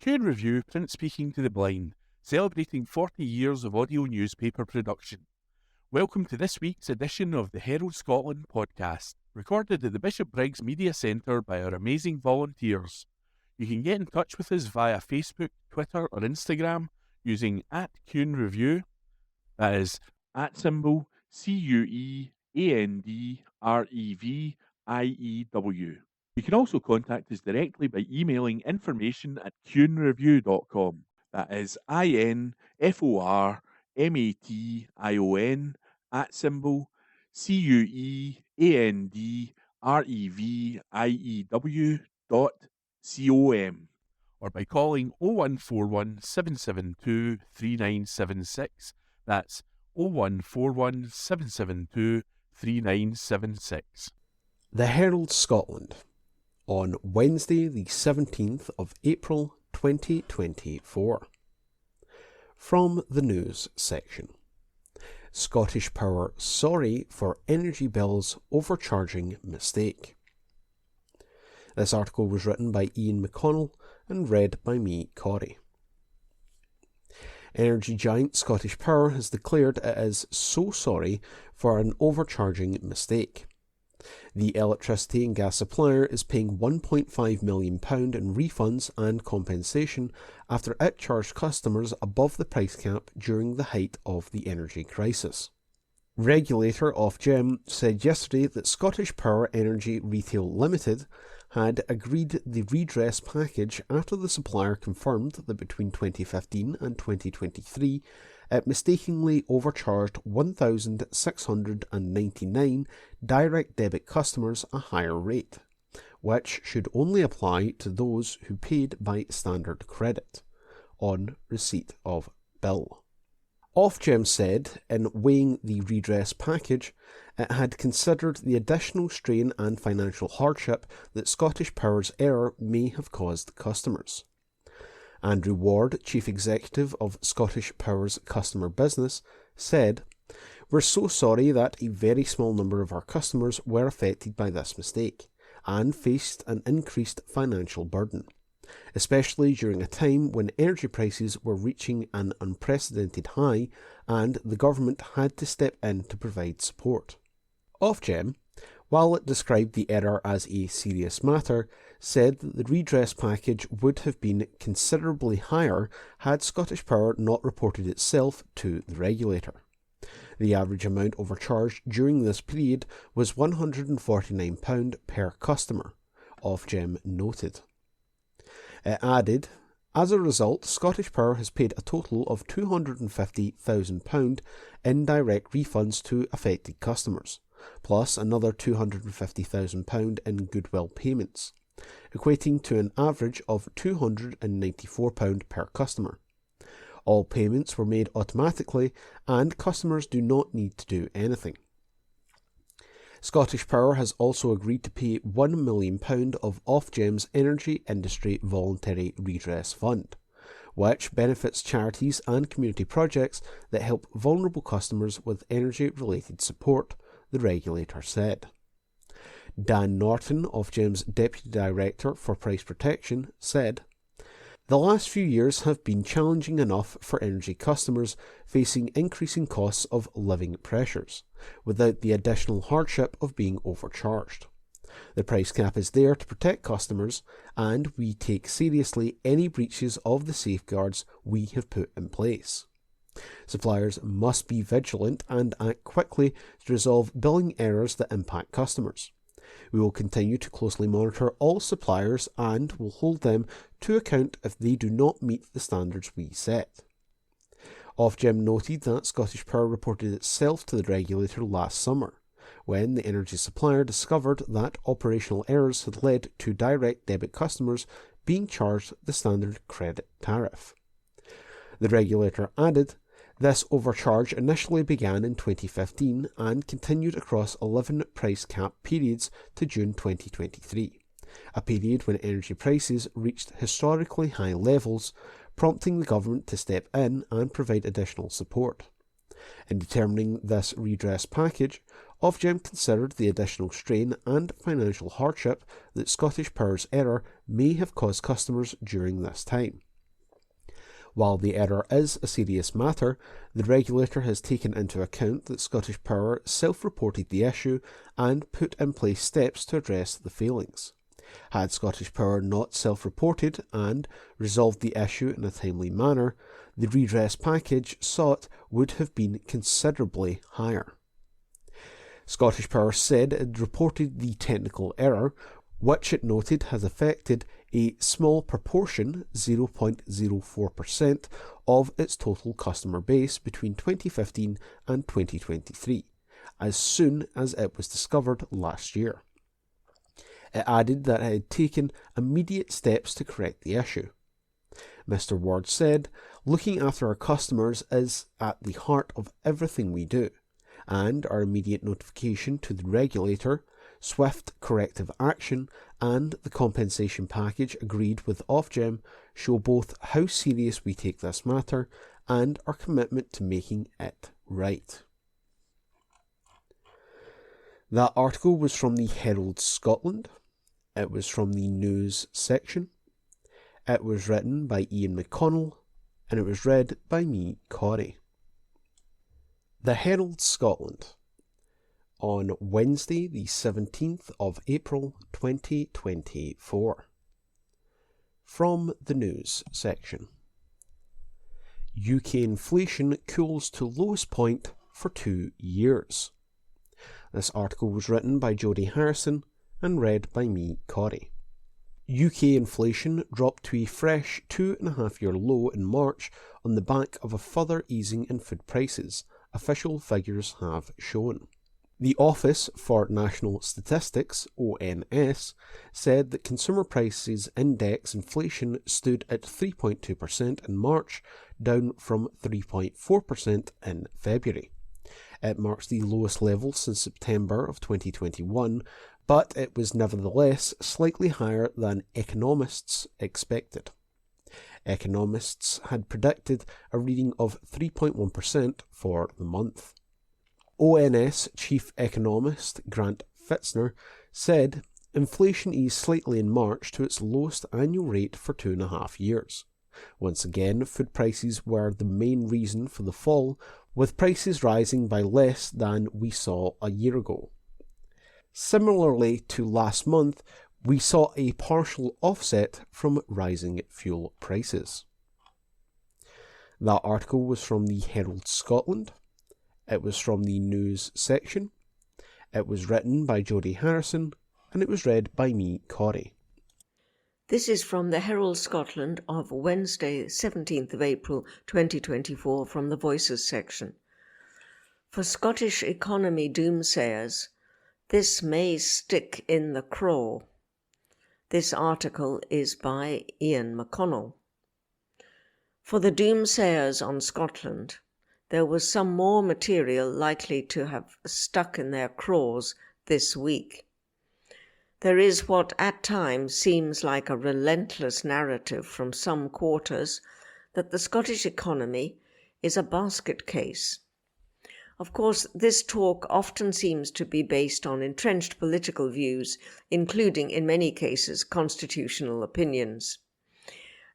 Cant Review Print Speaking to the Blind, celebrating 40 years of audio newspaper production. Welcome to this week's edition of the Herald Scotland podcast, recorded at the Bishop Briggs Media Centre by our amazing volunteers. You can get in touch with us via Facebook, Twitter or Instagram using @CuneReview, that is @CuandReview. You can also contact us directly by emailing information@cunereview.com. That is INFORMATION@CuandReview.com, or by calling 0141 772 3976. That's 0141 772 3976. The Herald Scotland, on Wednesday the 17th of April 2024. From the news section. Scottish Power sorry for energy bills overcharging mistake. This article was written by Ian McConnell and read by me, Corey. Energy giant Scottish Power has declared it is so sorry for an overcharging mistake. The electricity and gas supplier is paying £1.5 million in refunds and compensation after it charged customers above the price cap during the height of the energy crisis. Regulator Ofgem said yesterday that Scottish Power Energy Retail Limited had agreed the redress package after the supplier confirmed that between 2015 and 2023 it mistakenly overcharged 1,699 direct debit customers a higher rate, which should only apply to those who paid by standard credit, on receipt of bill. Ofgem said, in weighing the redress package, it had considered the additional strain and financial hardship that Scottish Power's error may have caused customers. Andrew Ward, Chief Executive of Scottish Power's customer business, said, "We're so sorry that a very small number of our customers were affected by this mistake and faced an increased financial burden, especially during a time when energy prices were reaching an unprecedented high and the government had to step in to provide support." Ofgem, while it described the error as a serious matter, said that the redress package would have been considerably higher had Scottish Power not reported itself to the regulator. The average amount overcharged during this period was £149 per customer, Ofgem noted. It added, "As a result, Scottish Power has paid a total of £250,000 in direct refunds to affected customers, plus another £250,000 in goodwill payments, equating to an average of £294 per customer. All payments were made automatically and customers do not need to do anything." Scottish Power has also agreed to pay £1 million of Ofgem's Energy Industry Voluntary Redress Fund, which benefits charities and community projects that help vulnerable customers with energy-related support, the regulator said. Dan Norton, Ofgem's Deputy Director for Price Protection, said, "The last few years have been challenging enough for energy customers facing increasing costs of living pressures, without the additional hardship of being overcharged. The price cap is there to protect customers, and we take seriously any breaches of the safeguards we have put in place. Suppliers must be vigilant and act quickly to resolve billing errors that impact customers. We will continue to closely monitor all suppliers and will hold them to account if they do not meet the standards we set." Ofgem noted that Scottish Power reported itself to the regulator last summer, when the energy supplier discovered that operational errors had led to direct debit customers being charged the standard credit tariff. The regulator added, "This overcharge initially began in 2015 and continued across 11 price cap periods to June 2023, a period when energy prices reached historically high levels, prompting the government to step in and provide additional support. In determining this redress package, Ofgem considered the additional strain and financial hardship that Scottish Power's error may have caused customers during this time, While the error is a serious matter, the regulator has taken into account that Scottish Power self-reported the issue and put in place steps to address the failings. Had Scottish Power not self-reported and resolved the issue in a timely manner, the redress package sought would have been considerably higher. Scottish Power said it reported the technical error, which it noted has affected a small proportion, 0.04%, of its total customer base between 2015 and 2023, as soon as it was discovered last year. It added that it had taken immediate steps to correct the issue. Mr. Ward said, "Looking after our customers is at the heart of everything we do, and our immediate notification to the regulator, swift corrective action, and the compensation package agreed with Ofgem show both how serious we take this matter and our commitment to making it right." That article was from the Herald Scotland. It was from the news section. It was written by Ian McConnell, and it was read by me, Corey. The Herald Scotland, on Wednesday the 17th of April 2024. From the news section. UK inflation cools to lowest point for 2 years. This article was written by Jodie Harrison and read by me, Corey. UK inflation dropped to a fresh 2.5-year low in March on the back of a further easing in food prices, official figures have shown. The Office for National Statistics, ONS, said that consumer prices index inflation stood at 3.2% in March, down from 3.4% in February. It marks the lowest level since September of 2021, but it was nevertheless slightly higher than economists expected. Economists had predicted a reading of 3.1% for the month. ONS Chief Economist Grant Fitzner said inflation eased slightly in March to its lowest annual rate for 2.5 years. Once again, food prices were the main reason for the fall, with prices rising by less than we saw a year ago. Similarly to last month, we saw a partial offset from rising fuel prices. That article was from the Herald Scotland. It was from the news section. It was written by Jodie Harrison, and it was read by me, Corey. This is from the Herald Scotland of Wednesday, 17th of April 2024, from the Voices section. For Scottish economy doomsayers, this may stick in the craw. This article is by Ian McConnell. For the doomsayers on Scotland, there was some more material likely to have stuck in their craws this week. There is what at times seems like a relentless narrative from some quarters that the Scottish economy is a basket case. Of course, this talk often seems to be based on entrenched political views, including, in many cases, constitutional opinions.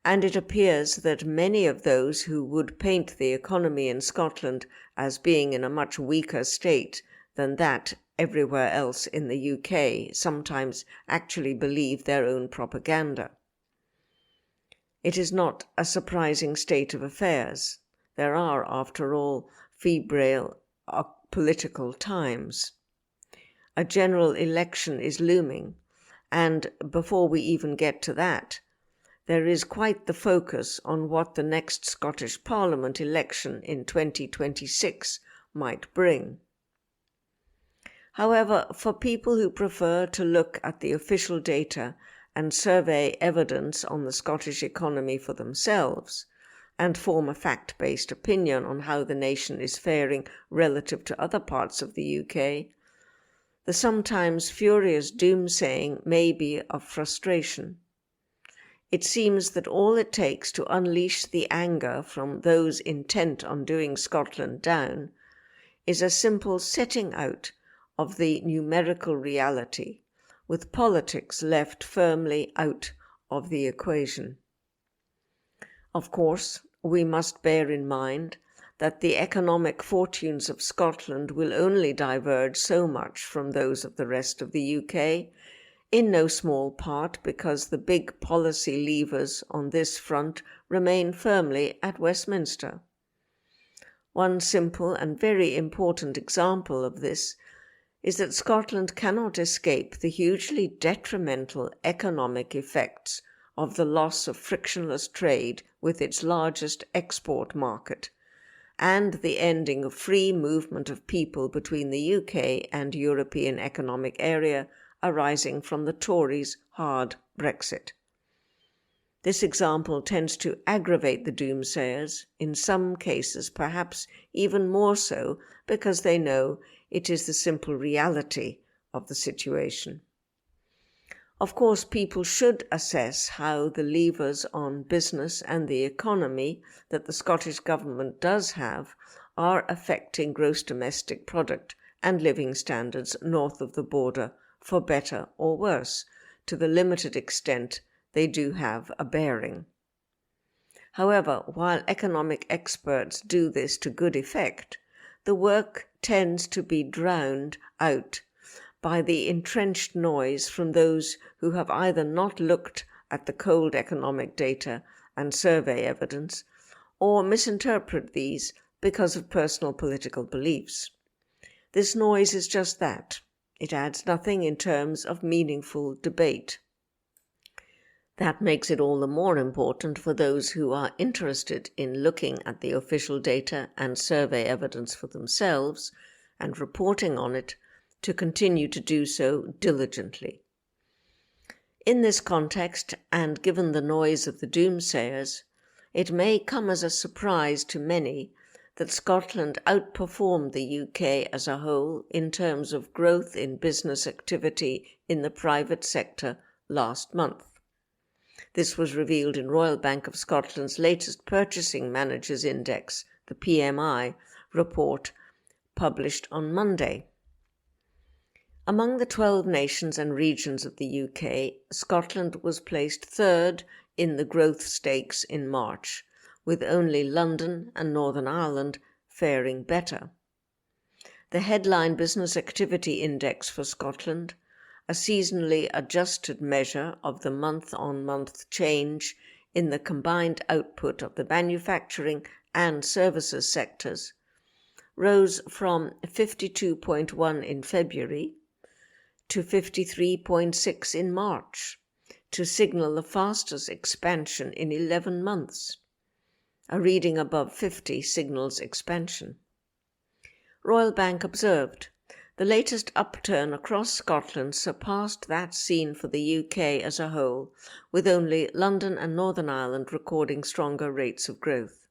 And it appears that many of those who would paint the economy in Scotland as being in a much weaker state than that everywhere else in the UK sometimes actually believe their own propaganda. It is not a surprising state of affairs. There are, after all, febrile political times. A general election is looming, and before we even get to that, there is quite the focus on what the next Scottish Parliament election in 2026 might bring. However, for people who prefer to look at the official data and survey evidence on the Scottish economy for themselves, and form a fact-based opinion on how the nation is faring relative to other parts of the UK, the sometimes furious doomsaying may be of frustration. It seems that all it takes to unleash the anger from those intent on doing Scotland down is a simple setting out of the numerical reality, with politics left firmly out of the equation. Of course, we must bear in mind that the economic fortunes of Scotland will only diverge so much from those of the rest of the UK, in no small part because the big policy levers on this front remain firmly at Westminster. One simple and very important example of this is that Scotland cannot escape the hugely detrimental economic effects of the loss of frictionless trade with its largest export market, and the ending of free movement of people between the UK and European Economic Area arising from the Tories' hard Brexit. This example tends to aggravate the doomsayers, in some cases perhaps even more so because they know it is the simple reality of the situation. Of course, people should assess how the levers on business and the economy that the Scottish Government does have are affecting gross domestic product and living standards north of the border, for better or worse, to the limited extent they do have a bearing. However, while economic experts do this to good effect, the work tends to be drowned out by the entrenched noise from those who have either not looked at the cold economic data and survey evidence, or misinterpret these because of personal political beliefs. This noise is just that. It adds nothing in terms of meaningful debate. That makes it all the more important for those who are interested in looking at the official data and survey evidence for themselves and reporting on it to continue to do so diligently. In this context, and given the noise of the doomsayers, it may come as a surprise to many that Scotland outperformed the UK as a whole in terms of growth in business activity in the private sector last month. This was revealed in Royal Bank of Scotland's latest Purchasing Managers Index, the PMI, report published on Monday. Among the 12 nations and regions of the UK, Scotland was placed third in the growth stakes in March, with only London and Northern Ireland faring better. The headline Business Activity Index for Scotland, a seasonally adjusted measure of the month-on-month change in the combined output of the manufacturing and services sectors, rose from 52.1 in February to 53.6 in March, to signal the fastest expansion in 11 months. A reading above 50 signals expansion. Royal Bank observed, the latest upturn across Scotland surpassed that seen for the UK as a whole, with only London and Northern Ireland recording stronger rates of growth.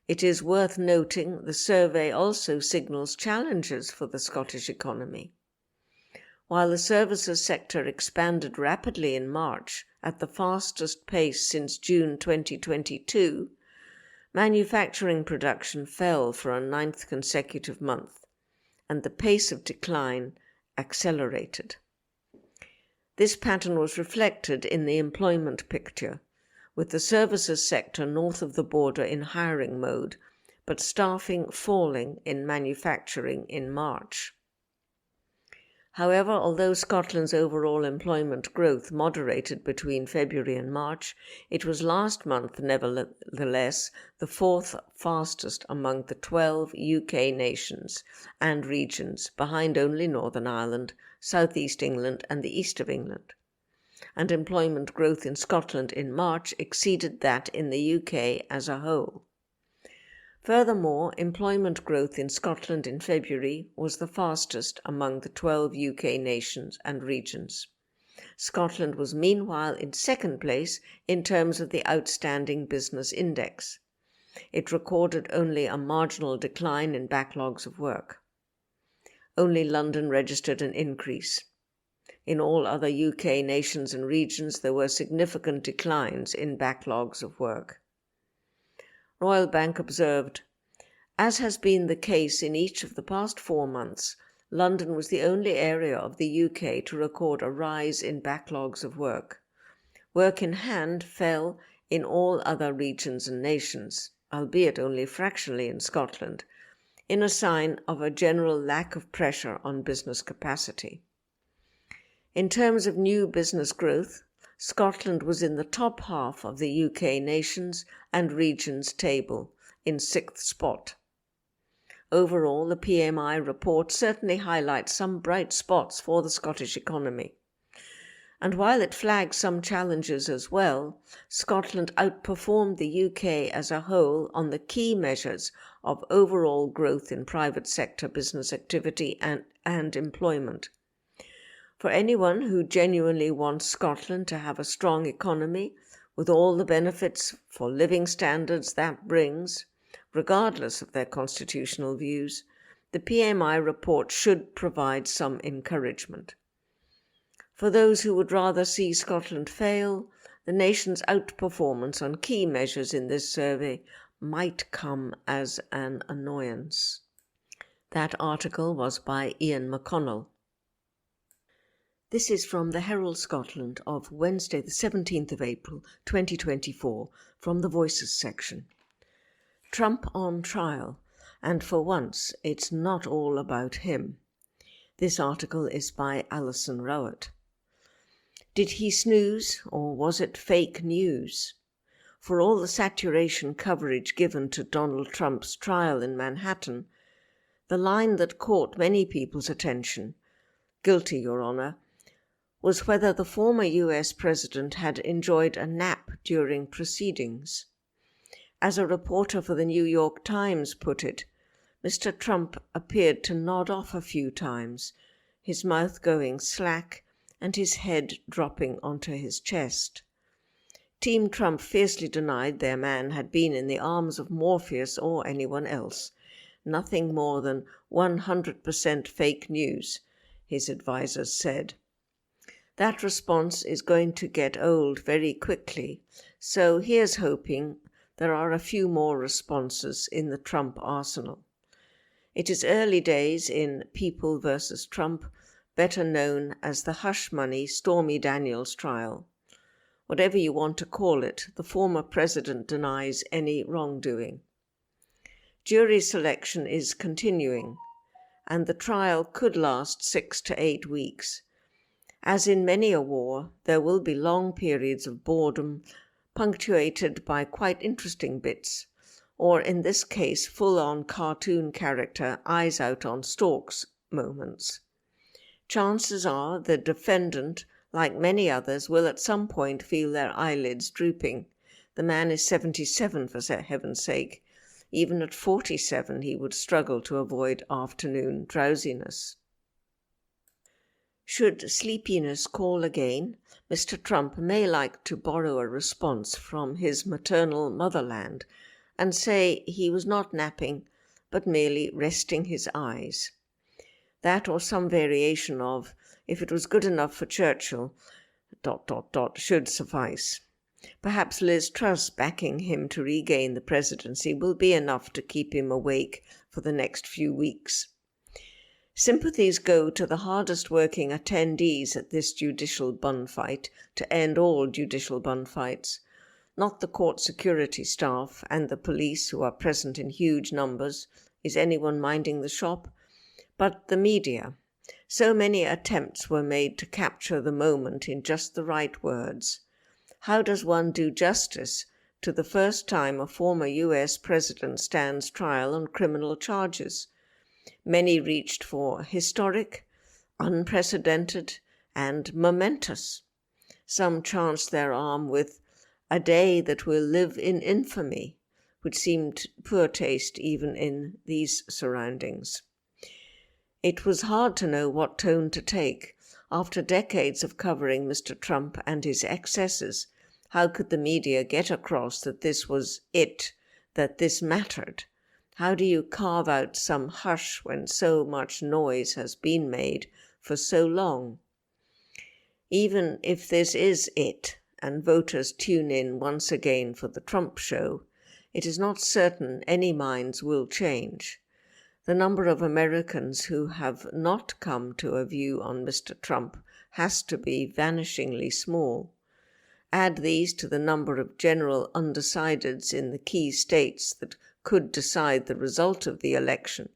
It is worth noting the survey also signals challenges for the Scottish economy. While the services sector expanded rapidly in March at the fastest pace since June 2022, manufacturing production fell for a 9th consecutive month, and the pace of decline accelerated. This pattern was reflected in the employment picture, with the services sector north of the border in hiring mode, but staffing falling in manufacturing in March. However, although Scotland's overall employment growth moderated between February and March, it was last month nevertheless the fourth fastest among the 12 UK nations and regions, behind only Northern Ireland, South East England and the East of England. And employment growth in Scotland in March exceeded that in the UK as a whole. Furthermore, employment growth in Scotland in February was the fastest among the 12 UK nations and regions. Scotland was meanwhile in second place in terms of the outstanding business index. It recorded only a marginal decline in backlogs of work. Only London registered an increase. In all other UK nations and regions, there were significant declines in backlogs of work. Royal Bank observed, as has been the case in each of the past 4 months, London was the only area of the UK to record a rise in backlogs of work. Work in hand fell in all other regions and nations, albeit only fractionally in Scotland, in a sign of a general lack of pressure on business capacity. In terms of new business growth, Scotland was in the top half of the UK nations and regions table, in 6th spot. Overall, the PMI report certainly highlights some bright spots for the Scottish economy. And while it flags some challenges as well, Scotland outperformed the UK as a whole on the key measures of overall growth in private sector business activity and employment. For anyone who genuinely wants Scotland to have a strong economy, with all the benefits for living standards that brings, regardless of their constitutional views, the PMI report should provide some encouragement. For those who would rather see Scotland fail, the nation's outperformance on key measures in this survey might come as an annoyance. That article was by Ian McConnell. This is from the Herald Scotland of Wednesday the 17th of April 2024 from the Voices section. Trump on trial, and for once it's not all about him. This article is by Alison Rowett. Did he snooze, or was it fake news? For all the saturation coverage given to Donald Trump's trial in Manhattan, the line that caught many people's attention, "Guilty, Your Honour," was whether the former US president had enjoyed a nap during proceedings. As a reporter for the New York Times put it, Mr. Trump appeared to nod off a few times, his mouth going slack and his head dropping onto his chest. Team Trump fiercely denied their man had been in the arms of Morpheus or anyone else. Nothing more than 100% fake news, his advisers said. That response is going to get old very quickly, so here's hoping there are a few more responses in the Trump arsenal. It is early days in People versus Trump, better known as the hush money Stormy Daniels trial. Whatever you want to call it, the former president denies any wrongdoing. Jury selection is continuing, and the trial could last 6 to 8 weeks. As in many a war, there will be long periods of boredom, punctuated by quite interesting bits, or in this case full-on cartoon character eyes out on stalks moments. Chances are the defendant, like many others, will at some point feel their eyelids drooping. The man is 77, for heaven's sake. Even at 47, he would struggle to avoid afternoon drowsiness. Should sleepiness call again, Mr. Trump may like to borrow a response from his maternal motherland and say he was not napping, but merely resting his eyes. That or some variation of, if it was good enough for Churchill, ... should suffice. Perhaps Liz Truss backing him to regain the presidency will be enough to keep him awake for the next few weeks. Sympathies go to the hardest working attendees at this judicial bun fight to end all judicial bun fights, not the court security staff and the police who are present in huge numbers. Is anyone minding the shop? But the media. So many attempts were made to capture the moment in just the right words. How does one do justice to the first time a former US president stands trial on criminal charges? Many reached for historic, unprecedented, and momentous. Some chanced their arm with a day that will live in infamy, which seemed poor taste even in these surroundings. It was hard to know what tone to take. After decades of covering Mr. Trump and his excesses, how could the media get across that this was it, that this mattered? How do you carve out some hush when so much noise has been made for so long? Even if this is it, and voters tune in once again for the Trump show, it is not certain any minds will change. The number of Americans who have not come to a view on Mr. Trump has to be vanishingly small. Add these to the number of general undecideds in the key states that could decide the result of the election,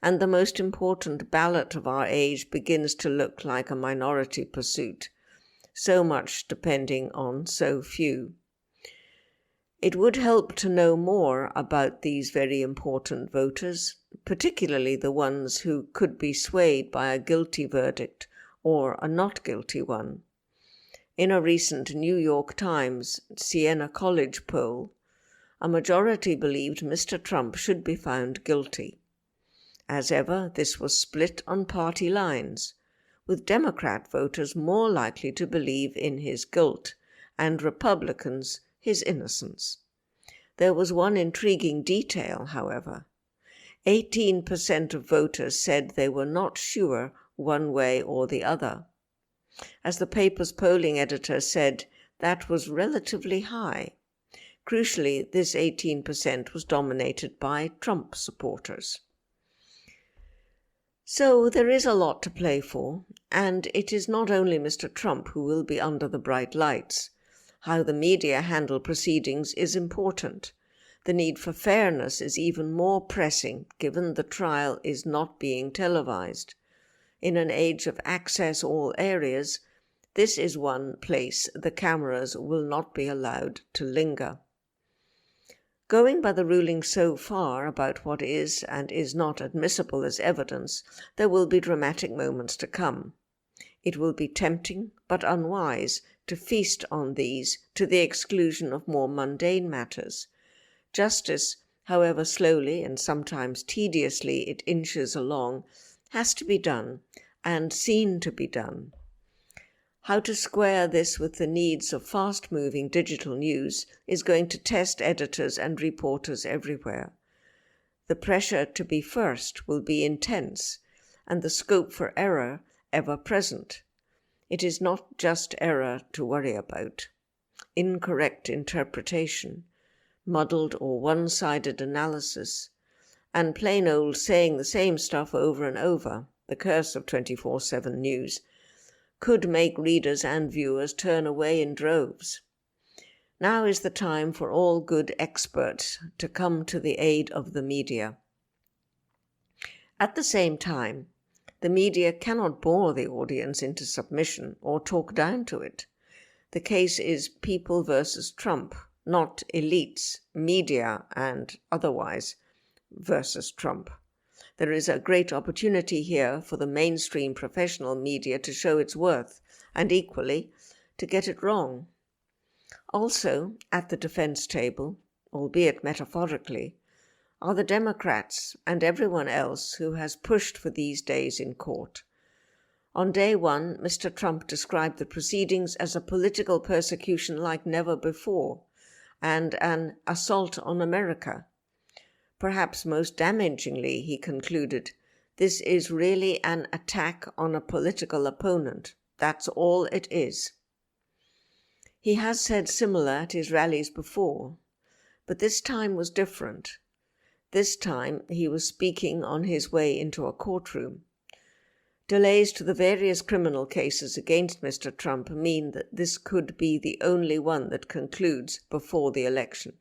and the most important ballot of our age begins to look like a minority pursuit, so much depending on so few. It would help to know more about these very important voters, particularly the ones who could be swayed by a guilty verdict or a not guilty one. In a recent New York Times Siena College poll, a majority believed Mr. Trump should be found guilty. As ever, this was split on party lines, with Democrat voters more likely to believe in his guilt and Republicans his innocence. There was one intriguing detail, however. 18% of voters said they were not sure one way or the other. As the paper's polling editor said, that was relatively high. Crucially, this 18% was dominated by Trump supporters. So there is a lot to play for, and it is not only Mr. Trump who will be under the bright lights. How the media handle proceedings is important. The need for fairness is even more pressing, given the trial is not being televised. In an age of access all areas, this is one place the cameras will not be allowed to linger. Going by the ruling so far about what is and is not admissible as evidence, there will be dramatic moments to come. It will be tempting but unwise to feast on these to the exclusion of more mundane matters. Justice, however slowly and sometimes tediously it inches along, has to be done and seen to be done. How to square this with the needs of fast-moving digital news is going to test editors and reporters everywhere. The pressure to be first will be intense, and the scope for error ever present. It is not just error to worry about. Incorrect interpretation, muddled or one-sided analysis, and plain old saying the same stuff over and over, the curse of 24/7 news, could make readers and viewers turn away in droves. Now is the time for all good experts to come to the aid of the media. At the same time, the media cannot bore the audience into submission or talk down to it. The case is people versus Trump, not elites, media and otherwise, versus Trump. There is a great opportunity here for the mainstream professional media to show its worth, and equally, to get it wrong. Also, at the defense table, albeit metaphorically, are the Democrats and everyone else who has pushed for these days in court. On day one, Mr. Trump described the proceedings as a political persecution like never before, and an assault on America. Perhaps most damagingly, he concluded, this is really an attack on a political opponent. That's all it is. He has said similar at his rallies before, but this time was different. This time he was speaking on his way into a courtroom. Delays to the various criminal cases against Mr. Trump mean that this could be the only one that concludes before the election.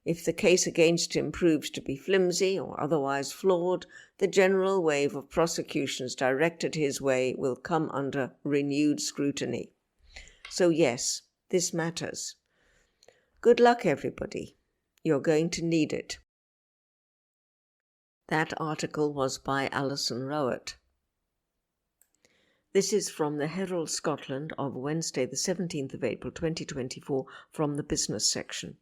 If the case against him proves to be flimsy or otherwise flawed, the general wave of prosecutions directed his way will come under renewed scrutiny. So yes, this matters. Good luck, everybody. You're going to need it. That article was by Alison Rowett. This is from the Herald Scotland of Wednesday, the 17th of April 2024, from the business section.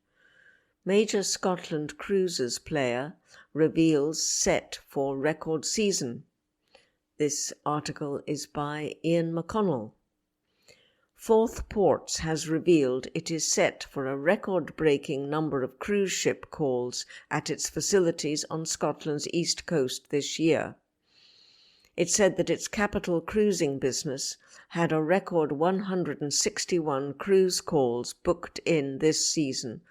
Major Scotland Cruises player reveals set for record season. This article is by Ian McConnell. Forth Ports has revealed it is set for a record-breaking number of cruise ship calls at its facilities on Scotland's east coast this year. It said that its capital cruising business had a record 161 cruise calls booked in this season,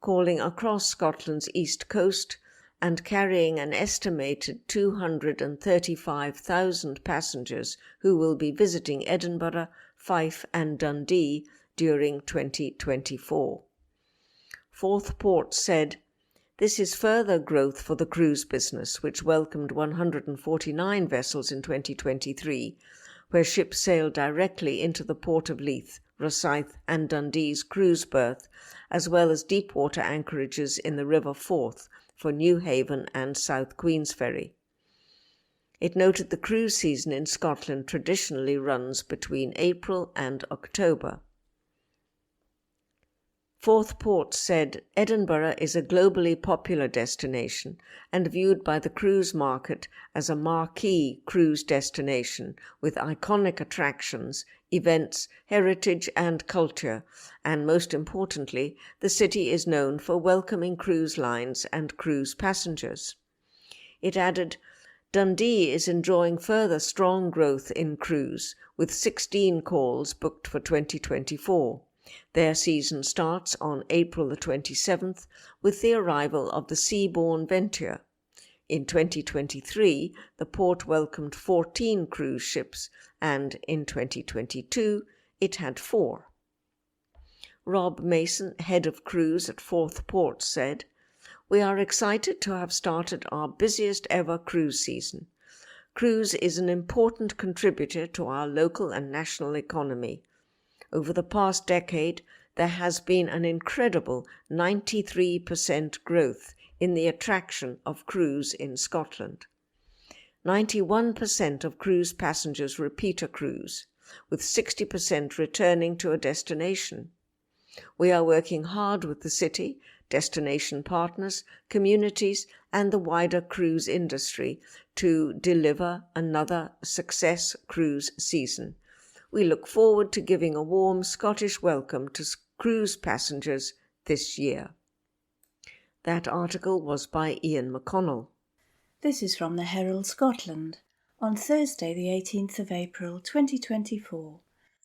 calling across Scotland's east coast and carrying an estimated 235,000 passengers who will be visiting Edinburgh, Fife and Dundee during 2024. Forth Port said, "This is further growth for the cruise business, which welcomed 149 vessels in 2023, where ships sailed directly into the port of Leith, Rosyth and Dundee's cruise berth, as well as deep-water anchorages in the River Forth for New Haven and South Queensferry." It noted the cruise season in Scotland traditionally runs between April and October. Forth Port said Edinburgh is a globally popular destination and viewed by the cruise market as a marquee cruise destination with iconic attractions, events, heritage and culture, and most importantly, the city is known for welcoming cruise lines and cruise passengers. It added, Dundee is enjoying further strong growth in cruise, with 16 calls booked for 2024. Their season starts on April the 27th with the arrival of the Seabourn Venture. In 2023, the port welcomed 14 cruise ships, and in 2022, it had 4. Rob Mason, head of cruise at Forth Port, said, "We are excited to have started our busiest ever cruise season. Cruise is an important contributor to our local and national economy. Over the past decade, there has been an incredible 93% growth in the attraction of cruise in Scotland. 91% of cruise passengers repeat a cruise, with 60% returning to a destination. We are working hard with the city, destination partners, communities, and the wider cruise industry to deliver another success cruise season. We look forward to giving a warm Scottish welcome to cruise passengers this year." That article was by Ian McConnell. This is from the Herald Scotland on Thursday the 18th of April 2024,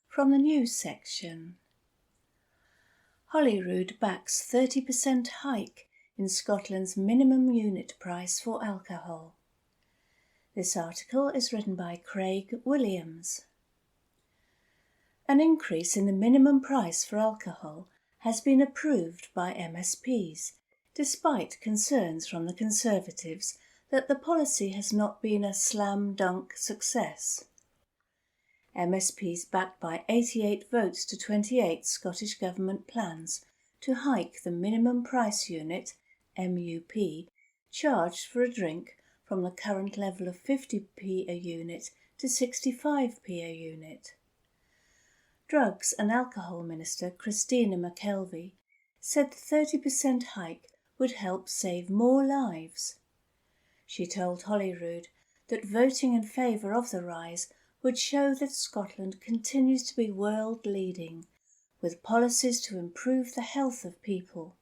from the news section. Holyrood backs 30% hike in Scotland's minimum unit price for alcohol. This article is written by Craig Williams. An increase in the minimum price for alcohol has been approved by MSPs, despite concerns from the Conservatives that the policy has not been a slam-dunk success. MSPs backed by 88 votes to 28 Scottish Government plans to hike the minimum price unit, MUP, charged for a drink from the current level of 50p a unit to 65p a unit. Drugs and Alcohol Minister Christina McKelvey said the 30% hike would help save more lives. She told Holyrood that voting in favour of the rise would show that Scotland continues to be world-leading, with policies to improve the health of people.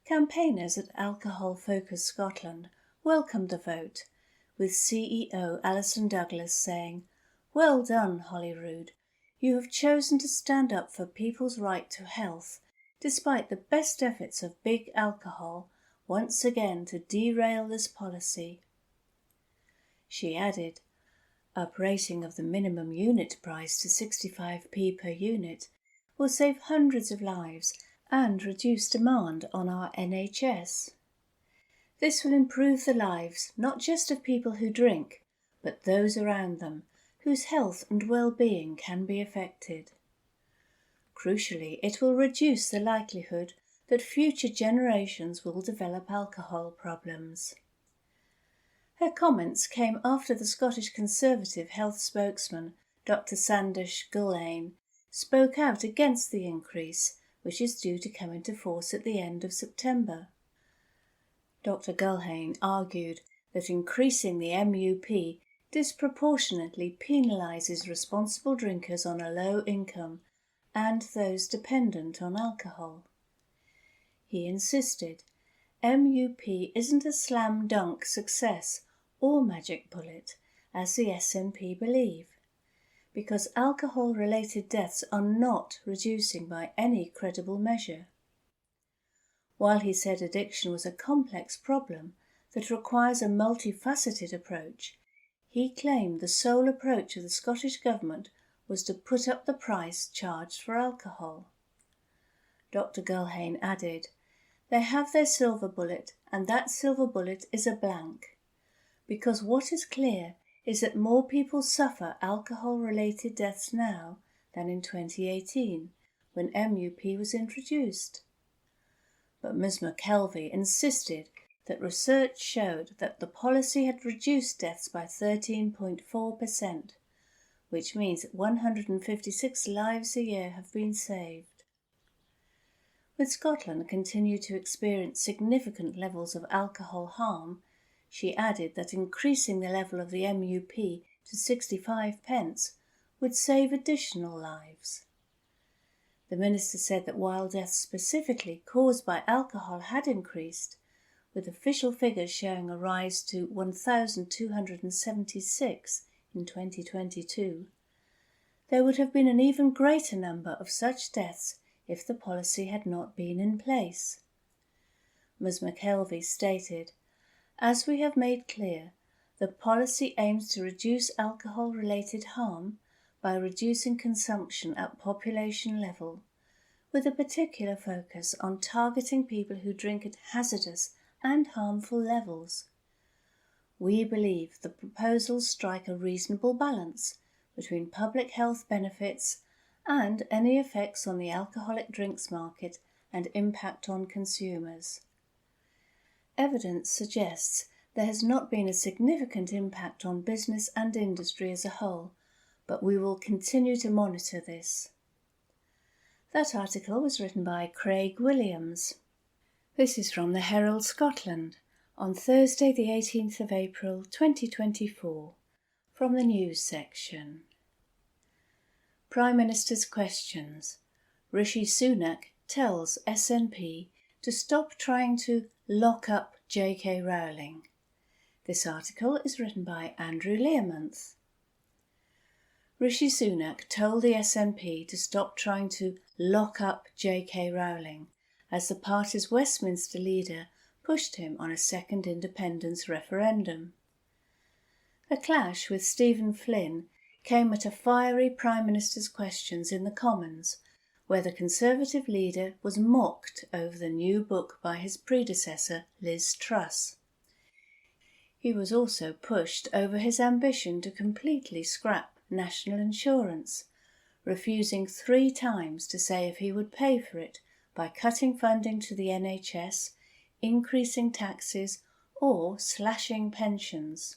Campaigners at Alcohol Focus Scotland welcomed the vote, with CEO Alison Douglas saying, "Well done, Holyrood. You have chosen to stand up for people's right to health, despite the best efforts of big alcohol once again to derail this policy." She added, "Uprating of the minimum unit price to 65p per unit will save hundreds of lives and reduce demand on our NHS. This will improve the lives not just of people who drink, but those around them, whose health and well-being can be affected. Crucially, it will reduce the likelihood that future generations will develop alcohol problems." Her comments came after the Scottish Conservative health spokesman, Dr Sandish Gullane, spoke out against the increase, which is due to come into force at the end of September. Dr Gullane argued that increasing the MUP disproportionately penalises responsible drinkers on a low income and those dependent on alcohol. He insisted MUP isn't a slam-dunk success or magic bullet, as the SNP believe, because alcohol-related deaths are not reducing by any credible measure. While he said addiction was a complex problem that requires a multifaceted approach, he claimed the sole approach of the Scottish Government was to put up the price charged for alcohol. Dr. Gullhane added, "They have their silver bullet, and that silver bullet is a blank. Because what is clear is that more people suffer alcohol-related deaths now than in 2018, when MUP was introduced." But Ms McKelvey insisted that research showed that the policy had reduced deaths by 13.4%, which means that 156 lives a year have been saved. With Scotland continued to experience significant levels of alcohol harm, she added that increasing the level of the MUP to 65 pence would save additional lives. The minister said that while deaths specifically caused by alcohol had increased, with official figures showing a rise to 1,276 in 2022, there would have been an even greater number of such deaths if the policy had not been in place. Ms McKelvey stated, "As we have made clear, the policy aims to reduce alcohol-related harm by reducing consumption at population level, with a particular focus on targeting people who drink at hazardous and harmful levels. We believe the proposals strike a reasonable balance between public health benefits and any effects on the alcoholic drinks market and impact on consumers. Evidence suggests there has not been a significant impact on business and industry as a whole, but we will continue to monitor this." That article was written by Craig Williams. This is from the Herald Scotland on Thursday the 18th of April 2024, from the news section. Prime Minister's questions. Rishi Sunak tells SNP to stop trying to lock up J.K. Rowling. This article is written by Andrew Learmonth. Rishi Sunak told the SNP to stop trying to lock up J.K. Rowling as the party's Westminster leader pushed him on a second independence referendum. The clash with Stephen Flynn came at a fiery Prime Minister's questions in the Commons, where the Conservative leader was mocked over the new book by his predecessor, Liz Truss. He was also pushed over his ambition to completely scrap national insurance, refusing 3 times to say if he would pay for it by cutting funding to the NHS, increasing taxes, or slashing pensions.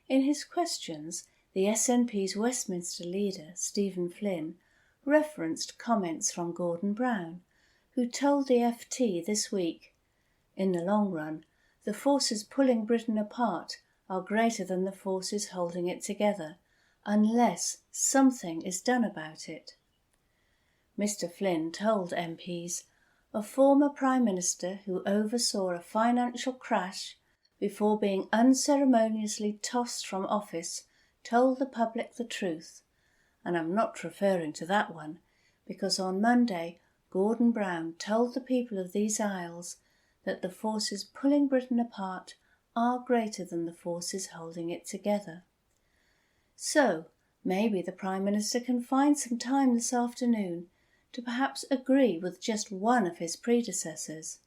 In his questions, the SNP's Westminster leader, Stephen Flynn, referenced comments from Gordon Brown, who told the FT this week, "In the long run, the forces pulling Britain apart are greater than the forces holding it together, unless something is done about it." Mr Flynn told MPs, "A former Prime Minister who oversaw a financial crash before being unceremoniously tossed from office told the public the truth, and I'm not referring to that one, because on Monday Gordon Brown told the people of these Isles that the forces pulling Britain apart are greater than the forces holding it together. So, maybe the Prime Minister can find some time this afternoon to perhaps agree with just one of his predecessors."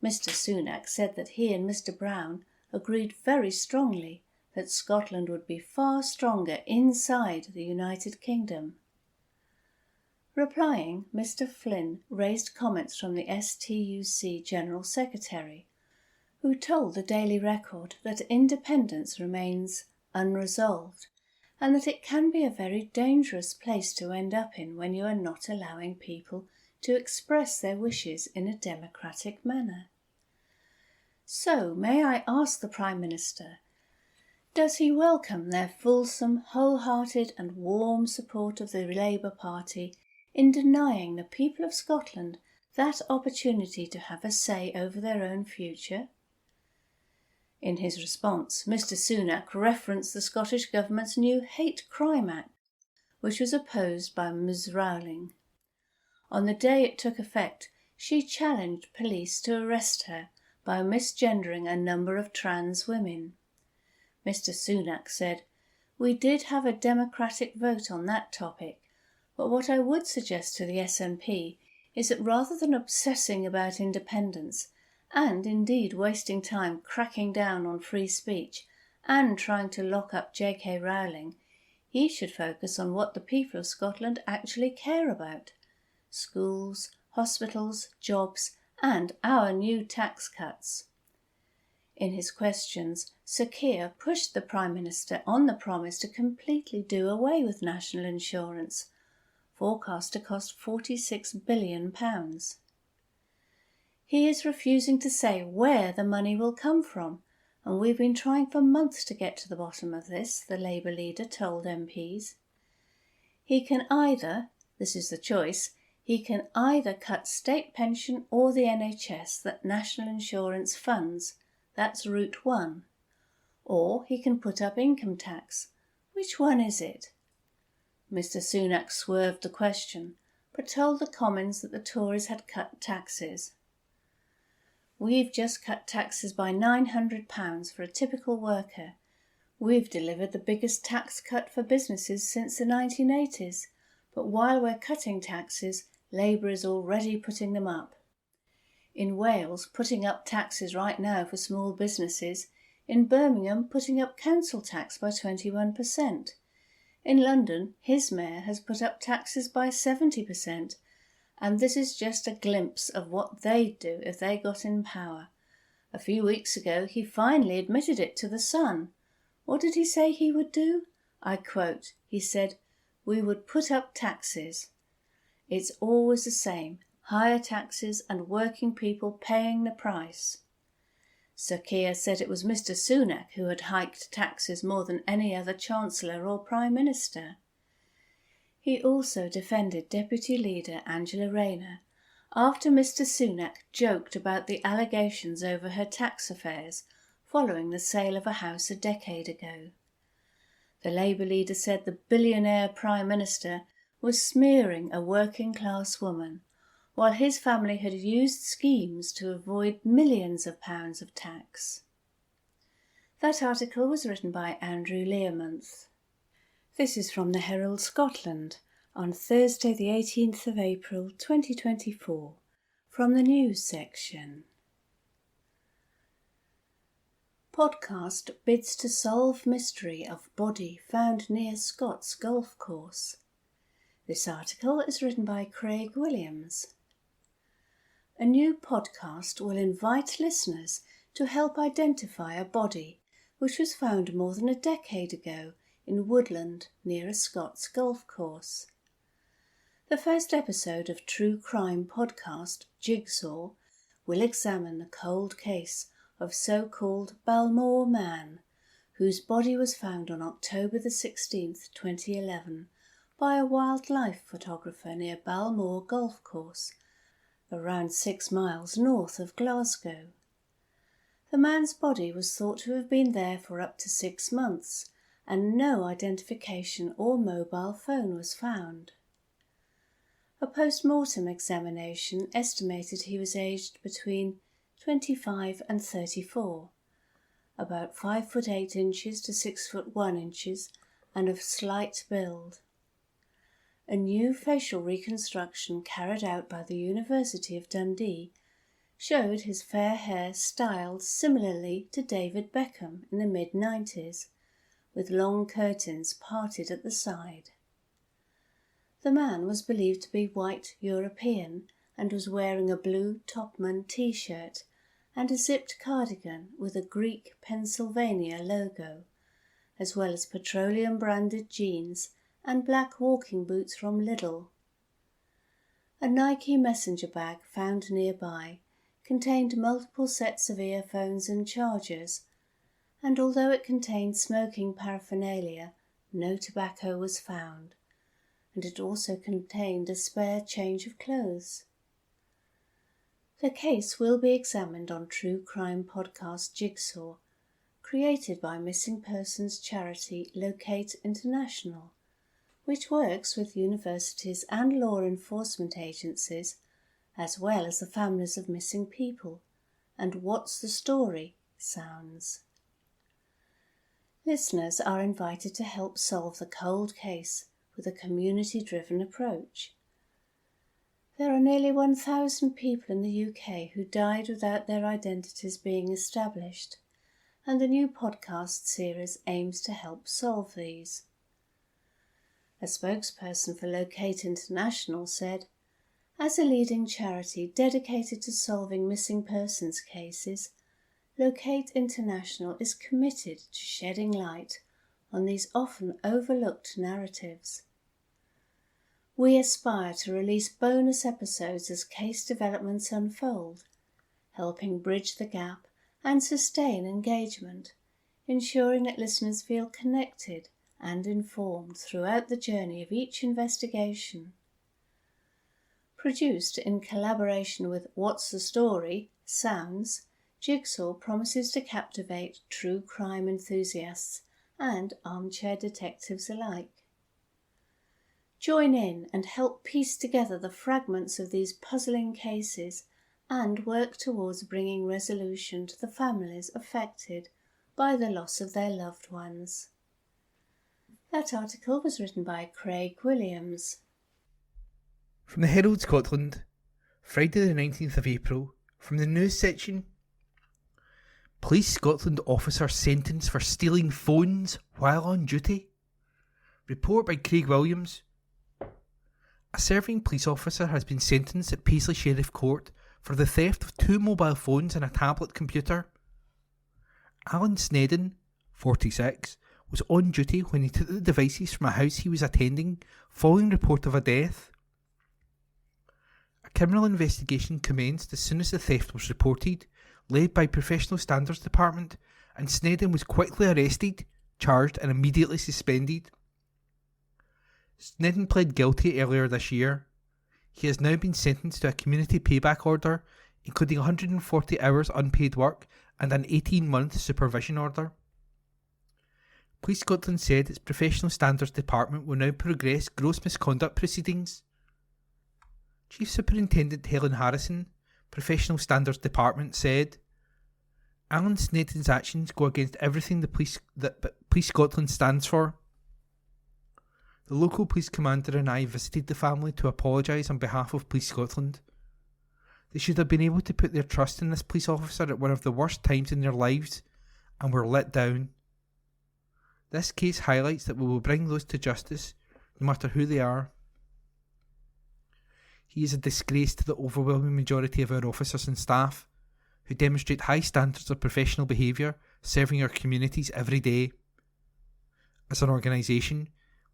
Mr Sunak said that he and Mr Brown agreed very strongly that Scotland would be far stronger inside the United Kingdom. Replying, Mr Flynn raised comments from the STUC General Secretary, who told the Daily Record that independence remains unresolved and that it can be a very dangerous place to end up in when you are not allowing people to express their wishes in a democratic manner. So, may I ask the Prime Minister, does he welcome their fulsome, wholehearted and warm support of the Labour Party in denying the people of Scotland that opportunity to have a say over their own future? In his response, Mr Sunak referenced the Scottish Government's new Hate Crime Act, which was opposed by Ms Rowling. On the day it took effect, she challenged police to arrest her by misgendering a number of trans women. Mr Sunak said, We did have a democratic vote on that topic, but what I would suggest to the SNP is that rather than obsessing about independence, and indeed wasting time cracking down on free speech and trying to lock up J.K. Rowling, he should focus on what the people of Scotland actually care about: schools, hospitals, jobs, and our new tax cuts. In his questions, Sir Keir pushed the Prime Minister on the promise to completely do away with national insurance, forecast to cost £46 billion. He is refusing to say where the money will come from, and we've been trying for months to get to the bottom of this, the Labour leader told MPs. He can either, this is the choice, he can either cut state pension or the NHS that national insurance funds, that's route one, or he can put up income tax. Which one is it? Mr Sunak swerved the question, but told the Commons that the Tories had cut taxes. We've just cut taxes by £900 for a typical worker. We've delivered the biggest tax cut for businesses since the 1980s, but while we're cutting taxes, Labour is already putting them up. In Wales, putting up taxes right now for small businesses. In Birmingham, putting up council tax by 21%. In London, his mayor has put up taxes by 70%, and this is just a glimpse of what they'd do if they got in power. A few weeks ago, he finally admitted it to The Sun. What did he say he would do? I quote, he said, "We would put up taxes." It's always the same, higher taxes and working people paying the price. Sir Keir said it was Mr Sunak who had hiked taxes more than any other Chancellor or Prime Minister. He also defended Deputy Leader Angela Rayner after Mr Sunak joked about the allegations over her tax affairs following the sale of a house a decade ago. The Labour leader said the billionaire Prime Minister was smearing a working-class woman, while his family had used schemes to avoid millions of pounds of tax. That article was written by Andrew Learmonth. This is from the Herald Scotland on Thursday the 18th of April 2024, from the news section. Podcast bids to solve mystery of body found near Scott's golf course. This article is written by Craig Williams. A new podcast will invite listeners to help identify a body which was found more than a decade ago in woodland near a Scots golf course. The first episode of true crime podcast, Jigsaw, will examine the cold case of so-called Balmore Man, whose body was found on October the 16th, 2011, by a wildlife photographer near Balmore Golf Course, around 6 miles north of Glasgow. The man's body was thought to have been there for up to 6 months, and no identification or mobile phone was found. A post-mortem examination estimated he was aged between 25 and 34, about 5 foot 8 inches to 6 foot 1 inches, and of slight build. A new facial reconstruction carried out by the University of Dundee showed his fair hair styled similarly to David Beckham in the mid-90s, with long curtains parted at the side. The man was believed to be white European and was wearing a blue Topman t-shirt and a zipped cardigan with a Greek Pennsylvania logo, as well as petroleum-branded jeans and black walking boots from Lidl. A Nike messenger bag found nearby contained multiple sets of earphones and chargers, and although it contained smoking paraphernalia, no tobacco was found, and it also contained a spare change of clothes. The case will be examined on true crime podcast Jigsaw, created by missing persons charity Locate International, which works with universities and law enforcement agencies, as well as the families of missing people, and What's the Story sounds. Listeners are invited to help solve the cold case with a community-driven approach. There are nearly 1,000 people in the UK who died without their identities being established, and the new podcast series aims to help solve these. A spokesperson for Locate International said, "As a leading charity dedicated to solving missing persons cases, Locate International is committed to shedding light on these often overlooked narratives. We aspire to release bonus episodes as case developments unfold, helping bridge the gap and sustain engagement, ensuring that listeners feel connected and informed throughout the journey of each investigation." Produced in collaboration with What's the Story? Sounds, Jigsaw promises to captivate true crime enthusiasts and armchair detectives alike. Join in and help piece together the fragments of these puzzling cases and work towards bringing resolution to the families affected by the loss of their loved ones. That article was written by Craig Williams. From the Herald Scotland, Friday the 19th of April, from the news section. Police Scotland officer sentenced for stealing phones while on duty. Report by Craig Williams. A serving police officer has been sentenced at Paisley Sheriff Court for the theft of 2 mobile phones and a tablet computer. Alan Snedden, 46, was on duty when he took the devices from a house he was attending following report of a death. A criminal investigation commenced as soon as the theft was reported, led by Professional Standards Department, and Snedden was quickly arrested, charged and immediately suspended. Snedden pled guilty earlier this year. He has now been sentenced to a community payback order, including 140 hours unpaid work and an 18-month supervision order. Police Scotland said its Professional Standards Department will now progress gross misconduct proceedings. Chief Superintendent Helen Harrison, Professional Standards Department, said, "Alan Snedden's actions go against everything that Police Scotland stands for. The local police commander and I visited the family to apologise on behalf of Police Scotland. They should have been able to put their trust in this police officer at one of the worst times in their lives, and were let down. This case highlights that we will bring those to justice, no matter who they are. He is a disgrace to the overwhelming majority of our officers and staff, who demonstrate high standards of professional behaviour, serving our communities every day. As an organisation,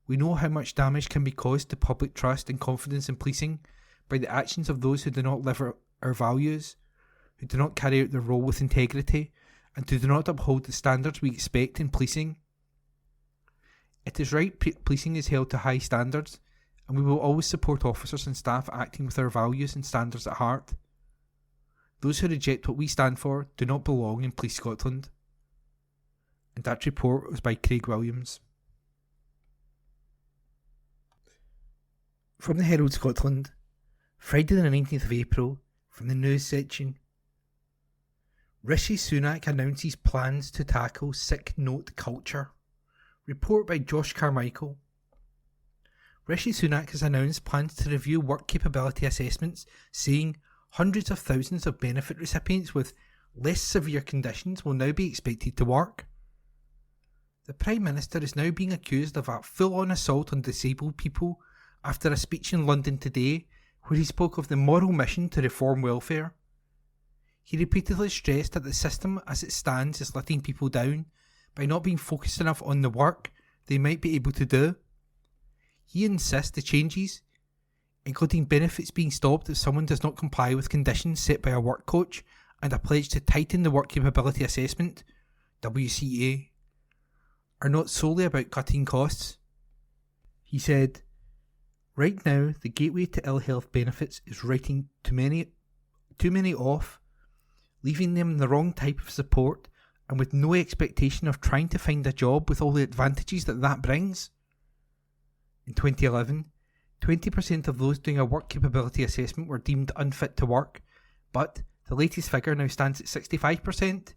we know how much damage can be caused to public trust and confidence in policing by the actions of those who do not live our values, who do not carry out their role with integrity, and who do not uphold the standards we expect in policing. It is right policing is held to high standards, and we will always support officers and staff acting with our values and standards at heart. Those who reject what we stand for do not belong in Police Scotland." And that report was by Craig Williams. From the Herald Scotland, Friday the 19th of April, from the news section. Rishi Sunak announces plans to tackle sick note culture. Report by Josh Carmichael. Rishi Sunak has announced plans to review work capability assessments, saying hundreds of thousands of benefit recipients with less severe conditions will now be expected to work. The Prime Minister is now being accused of a full-on assault on disabled people after a speech in London today where he spoke of the moral mission to reform welfare. He repeatedly stressed that the system as it stands is letting people down by not being focused enough on the work they might be able to do. He insists the changes, including benefits being stopped if someone does not comply with conditions set by a work coach and a pledge to tighten the work capability assessment, WCA, are not solely about cutting costs. He said, "Right now, the gateway to ill health benefits is writing too many off, leaving them the wrong type of support and with no expectation of trying to find a job with all the advantages that brings." In 2011, 20% of those doing a work capability assessment were deemed unfit to work, but the latest figure now stands at 65%.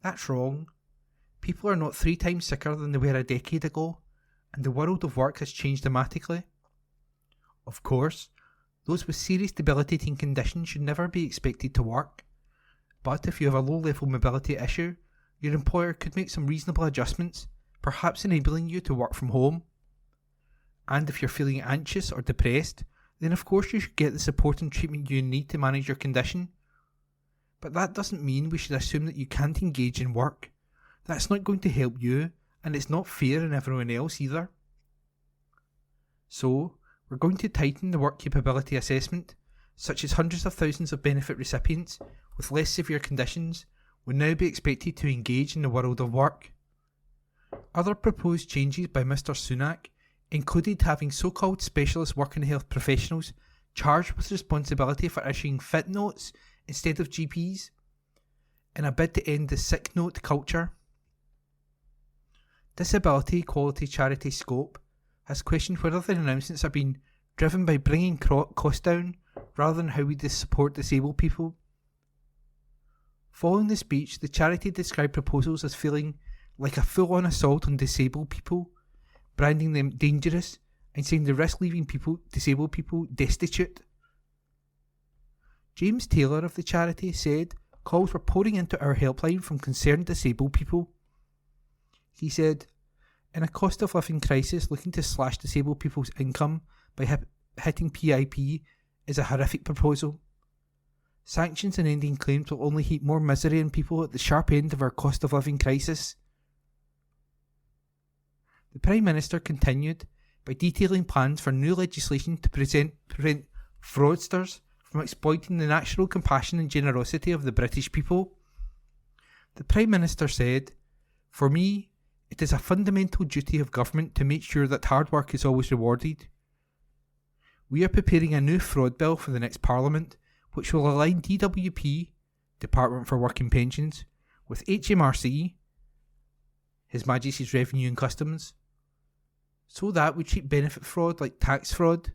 That's wrong. People are not 3 times sicker than they were a decade ago, and the world of work has changed dramatically. Of course, those with serious debilitating conditions should never be expected to work, but if you have a low-level mobility issue, your employer could make some reasonable adjustments, perhaps enabling you to work from home. And if you're feeling anxious or depressed, then of course you should get the support and treatment you need to manage your condition. But that doesn't mean we should assume that you can't engage in work. That's not going to help you, and it's not fair on everyone else either. So, we're going to tighten the work capability assessment, such as hundreds of thousands of benefit recipients with less severe conditions will now be expected to engage in the world of work. Other proposed changes by Mr. Sunak included having so-called specialist working health professionals charged with responsibility for issuing fit notes instead of GPs, in a bid to end the sick note culture. Disability Equality Charity Scope has questioned whether the announcements are being driven by bringing costs down rather than how we support disabled people. Following the speech, the charity described proposals as feeling like a full-on assault on disabled people, branding them dangerous and saying they risk leaving disabled people destitute. James Taylor of the charity said calls were pouring into our helpline from concerned disabled people. He said, in a cost of living crisis, looking to slash disabled people's income by hitting PIP is a horrific proposal. Sanctions and ending claims will only heap more misery on people at the sharp end of our cost of living crisis. The Prime Minister continued by detailing plans for new legislation to prevent fraudsters from exploiting the natural compassion and generosity of the British people. The Prime Minister said, "For me, it is a fundamental duty of government to make sure that hard work is always rewarded. We are preparing a new fraud bill for the next Parliament, which will align DWP, Department for Work and Pensions, with HMRC, His Majesty's Revenue and Customs, so that we treat benefit fraud like tax fraud,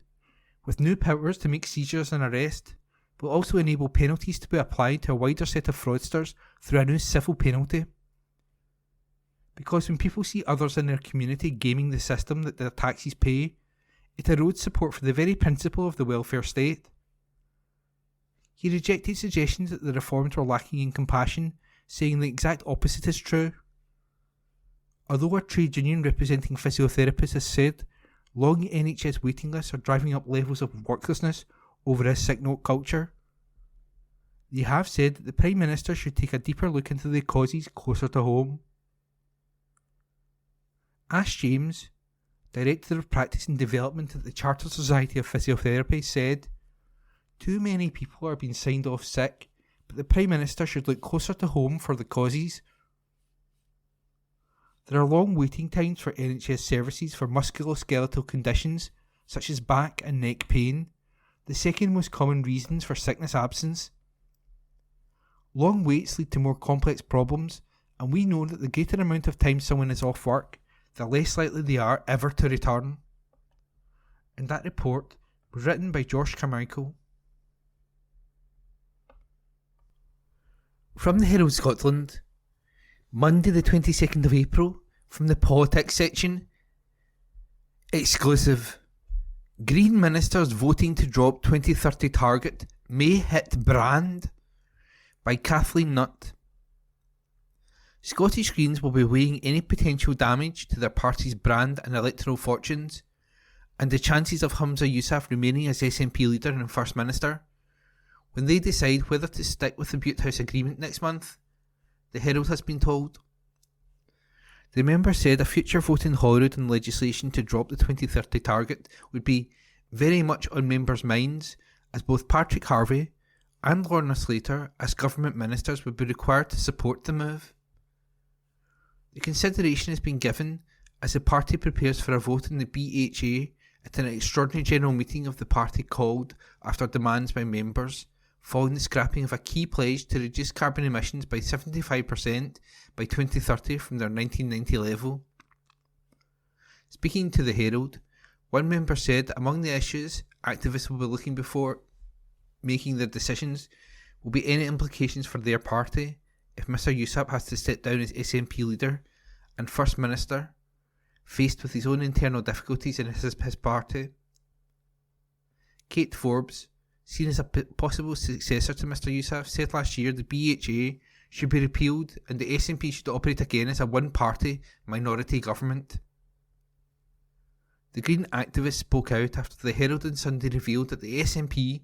with new powers to make seizures and arrest, but also enable penalties to be applied to a wider set of fraudsters through a new civil penalty. Because when people see others in their community gaming the system that their taxes pay, it erodes support for the very principle of the welfare state." He rejected suggestions that the reforms were lacking in compassion, saying the exact opposite is true. Although a trade union representing physiotherapists has said long NHS waiting lists are driving up levels of worklessness over a sick note culture, they have said that the Prime Minister should take a deeper look into the causes closer to home. Ash James, Director of Practice and Development at the Chartered Society of Physiotherapy, said, "Too many people are being signed off sick, but the Prime Minister should look closer to home for the causes. There are long waiting times for NHS services for musculoskeletal conditions such as back and neck pain, the second most common reasons for sickness absence. Long waits lead to more complex problems, and we know that the greater amount of time someone is off work, the less likely they are ever to return." And that report was written by Josh Carmichael. From the Herald Scotland, Monday the 22nd of April, from the politics section. Exclusive. Green ministers voting to drop 2030 target may hit brand, by Kathleen Nutt. Scottish Greens will be weighing any potential damage to their party's brand and electoral fortunes, and the chances of Humza Yousaf remaining as SNP leader and First Minister, when they decide whether to stick with the Butte House Agreement next month, the Herald has been told. The member said a future vote in Holyrood on legislation to drop the 2030 target would be very much on members' minds, as both Patrick Harvey and Lorna Slater, as government ministers, would be required to support the move. The consideration has been given as the party prepares for a vote in the BHA at an extraordinary general meeting of the party called after demands by members following the scrapping of a key pledge to reduce carbon emissions by 75% by 2030 from their 1990 level. Speaking to the Herald, one member said that among the issues activists will be looking before making their decisions will be any implications for their party if Mr Yousaf has to step down as SNP leader, and First Minister, faced with his own internal difficulties in his party. Kate Forbes, seen as a possible successor to Mr Yousaf, said last year the BHA should be repealed and the SNP should operate again as a one-party minority government. The Green activist spoke out after the Herald on Sunday revealed that the SNP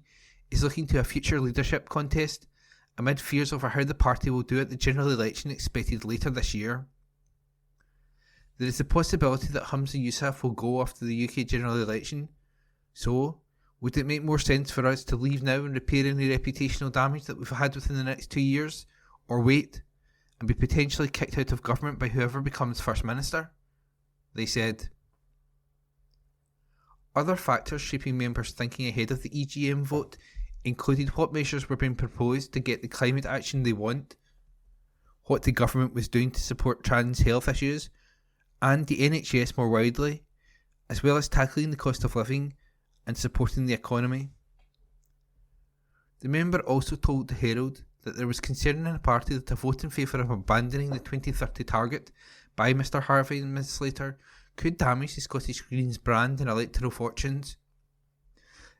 is looking to a future leadership contest amid fears over how the party will do at the general election expected later this year. There is the possibility that Humza Yousaf will go after the UK general election, so would it make more sense for us to leave now and repair any reputational damage that we've had within the next 2 years, or wait and be potentially kicked out of government by whoever becomes First Minister? They said. Other factors shaping members' thinking ahead of the EGM vote included what measures were being proposed to get the climate action they want, what the government was doing to support trans health issues, and the NHS more widely, as well as tackling the cost of living and supporting the economy. The member also told the Herald that there was concern in the party that a vote in favour of abandoning the 2030 target by Mr Harvey and Ms Slater could damage the Scottish Greens brand and electoral fortunes.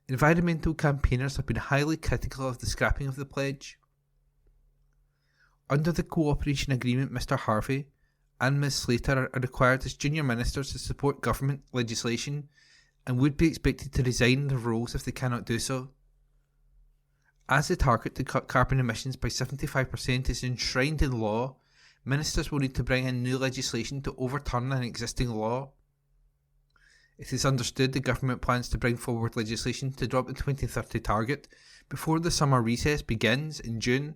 Environmental campaigners have been highly critical of the scrapping of the pledge. Under the cooperation agreement, Mr Harvey and Ms Slater are required as junior ministers to support government legislation and would be expected to resign their roles if they cannot do so. As the target to cut carbon emissions by 75% is enshrined in law, ministers will need to bring in new legislation to overturn an existing law. It is understood the government plans to bring forward legislation to drop the 2030 target before the summer recess begins in June.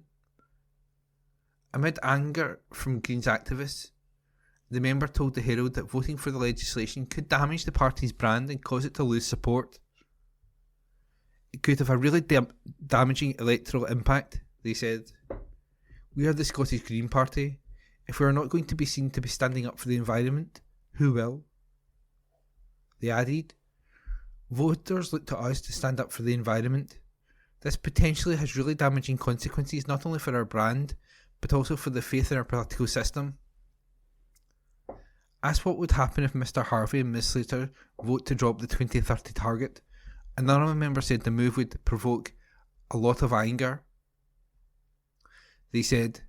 Amid anger from Greens activists, the member told the Herald that voting for the legislation could damage the party's brand and cause it to lose support. It could have a really damaging electoral impact, they said. We are the Scottish Green Party. If we are not going to be seen to be standing up for the environment, who will? They added, voters look to us to stand up for the environment. This potentially has really damaging consequences not only for our brand, but also for the faith in our political system. Asked what would happen if Mr Harvey and Ms Slater vote to drop the 2030 target, another member said the move would provoke a lot of anger. They said,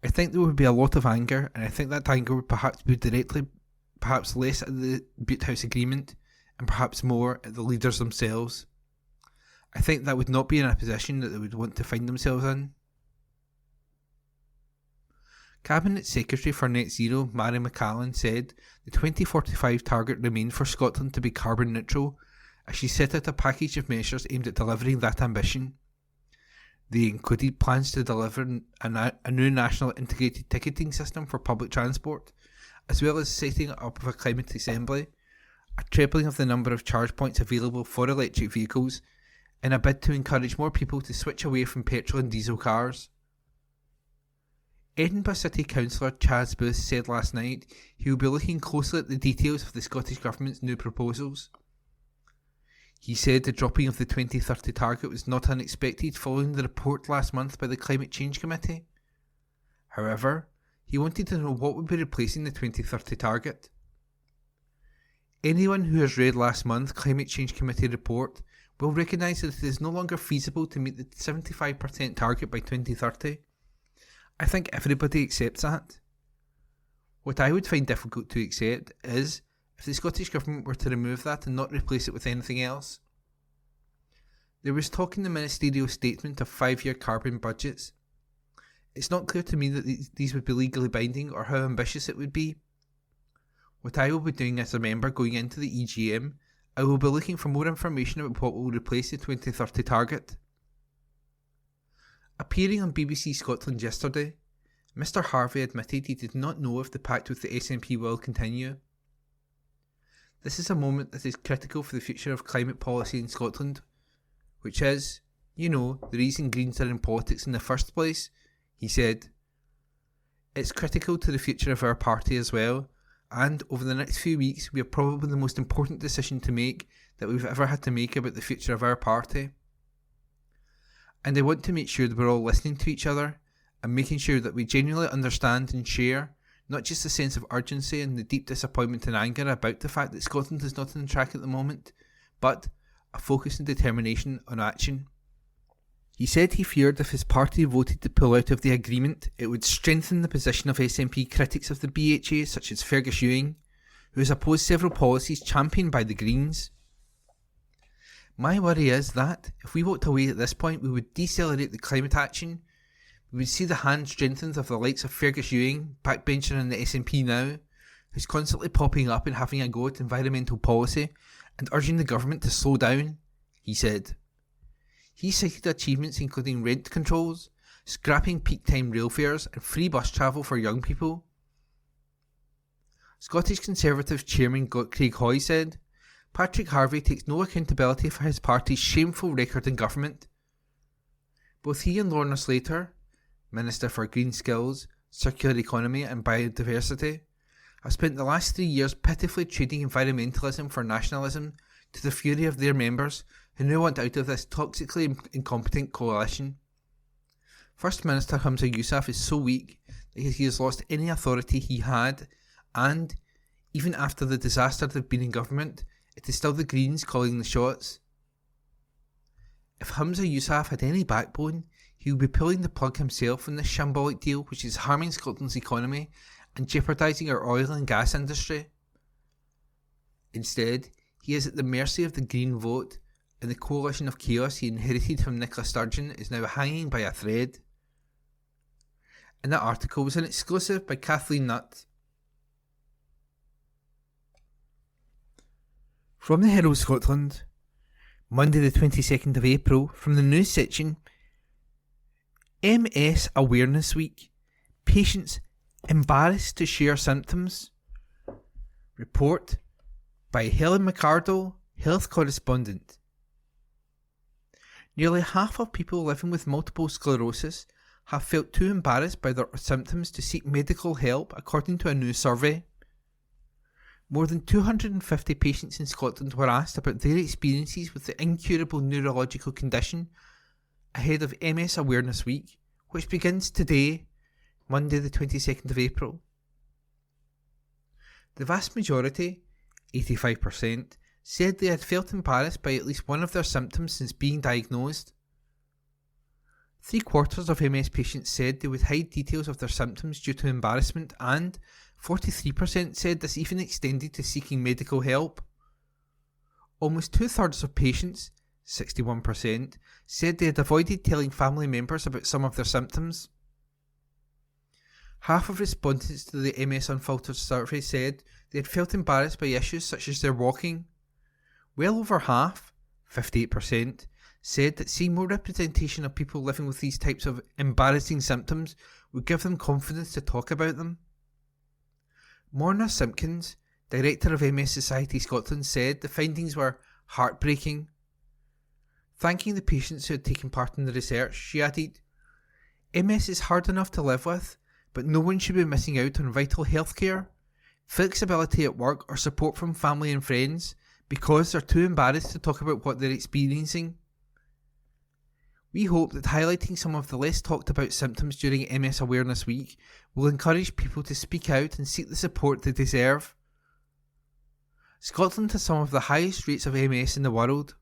I think there would be a lot of anger, and I think that anger would perhaps be directly, perhaps less at the Butte House Agreement, and perhaps more at the leaders themselves. I think that would not be in a position that they would want to find themselves in. Cabinet Secretary for Net Zero, Mary McCallan, said the 2045 target remained for Scotland to be carbon neutral, as she set out a package of measures aimed at delivering that ambition. They included plans to deliver a new national integrated ticketing system for public transport, as well as setting up of a climate assembly, a tripling of the number of charge points available for electric vehicles, in a bid to encourage more people to switch away from petrol and diesel cars. Edinburgh City Councillor Chaz Booth said last night he will be looking closely at the details of the Scottish Government's new proposals. He said the dropping of the 2030 target was not unexpected following the report last month by the Climate Change Committee. However, he wanted to know what would be replacing the 2030 target. Anyone who has read last month's Climate Change Committee report will recognise that it is no longer feasible to meet the 75% target by 2030. I think everybody accepts that. What I would find difficult to accept is if the Scottish Government were to remove that and not replace it with anything else. There was talk in the ministerial statement of 5-year carbon budgets. It's not clear to me that these would be legally binding or how ambitious it would be. What I will be doing as a member going into the EGM, I will be looking for more information about what will replace the 2030 target. Appearing on BBC Scotland yesterday, Mr Harvey admitted he did not know if the pact with the SNP will continue. This is a moment that is critical for the future of climate policy in Scotland, which is, the reason Greens are in politics in the first place, he said. It's critical to the future of our party as well, and over the next few weeks we have probably the most important decision to make that we've ever had to make about the future of our party. And I want to make sure that we're all listening to each other and making sure that we genuinely understand and share not just a sense of urgency and the deep disappointment and anger about the fact that Scotland is not on track at the moment, but a focus and determination on action. He said he feared if his party voted to pull out of the agreement, it would strengthen the position of SNP critics of the BHA such as Fergus Ewing, who has opposed several policies championed by the Greens. My worry is that, if we walked away at this point, we would decelerate the climate action. We would see the hand strengthened of the likes of Fergus Ewing, backbencher in the SNP now, who's constantly popping up and having a go at environmental policy and urging the government to slow down, he said. He cited achievements including rent controls, scrapping peak time rail fares and free bus travel for young people. Scottish Conservative Chairman Craig Hoy said, Patrick Harvie takes no accountability for his party's shameful record in government. Both he and Lorna Slater, Minister for Green Skills, Circular Economy and Biodiversity, have spent the last 3 years pitifully trading environmentalism for nationalism to the fury of their members who now want out of this toxically incompetent coalition. First Minister Humza Yousaf is so weak that he has lost any authority he had, and, even after the disaster they've been in government, it is still the Greens calling the shots. If Humza Yousaf had any backbone, he would be pulling the plug himself on this shambolic deal which is harming Scotland's economy and jeopardising our oil and gas industry. Instead, he is at the mercy of the Green vote, and the coalition of chaos he inherited from Nicola Sturgeon is now hanging by a thread. And that article was an exclusive by Kathleen Nutt. From the Herald Scotland, Monday the 22nd of April, from the news section, MS Awareness Week, patients embarrassed to share symptoms. Report by Helen McArdle, health correspondent. Nearly half of people living with multiple sclerosis have felt too embarrassed by their symptoms to seek medical help, according to a new survey. More than 250 patients in Scotland were asked about their experiences with the incurable neurological condition ahead of MS Awareness Week, which begins today, Monday the 22nd of April. The vast majority, 85%, said they had felt embarrassed by at least one of their symptoms since being diagnosed. 3/4 of MS patients said they would hide details of their symptoms due to embarrassment, and 43% said this even extended to seeking medical help. Almost 2/3 of patients, 61%, said they had avoided telling family members about some of their symptoms. Half of respondents to the MS Unfiltered survey said they had felt embarrassed by issues such as their walking. Well over half, 58%, said that seeing more representation of people living with these types of embarrassing symptoms would give them confidence to talk about them. Morna Simpkins, director of MS Society Scotland, said the findings were heartbreaking. Thanking the patients who had taken part in the research, she added, MS is hard enough to live with, but no one should be missing out on vital healthcare, flexibility at work or support from family and friends because they're too embarrassed to talk about what they're experiencing. We hope that highlighting some of the less talked about symptoms during MS Awareness Week will encourage people to speak out and seek the support they deserve. Scotland has some of the highest rates of MS in the world.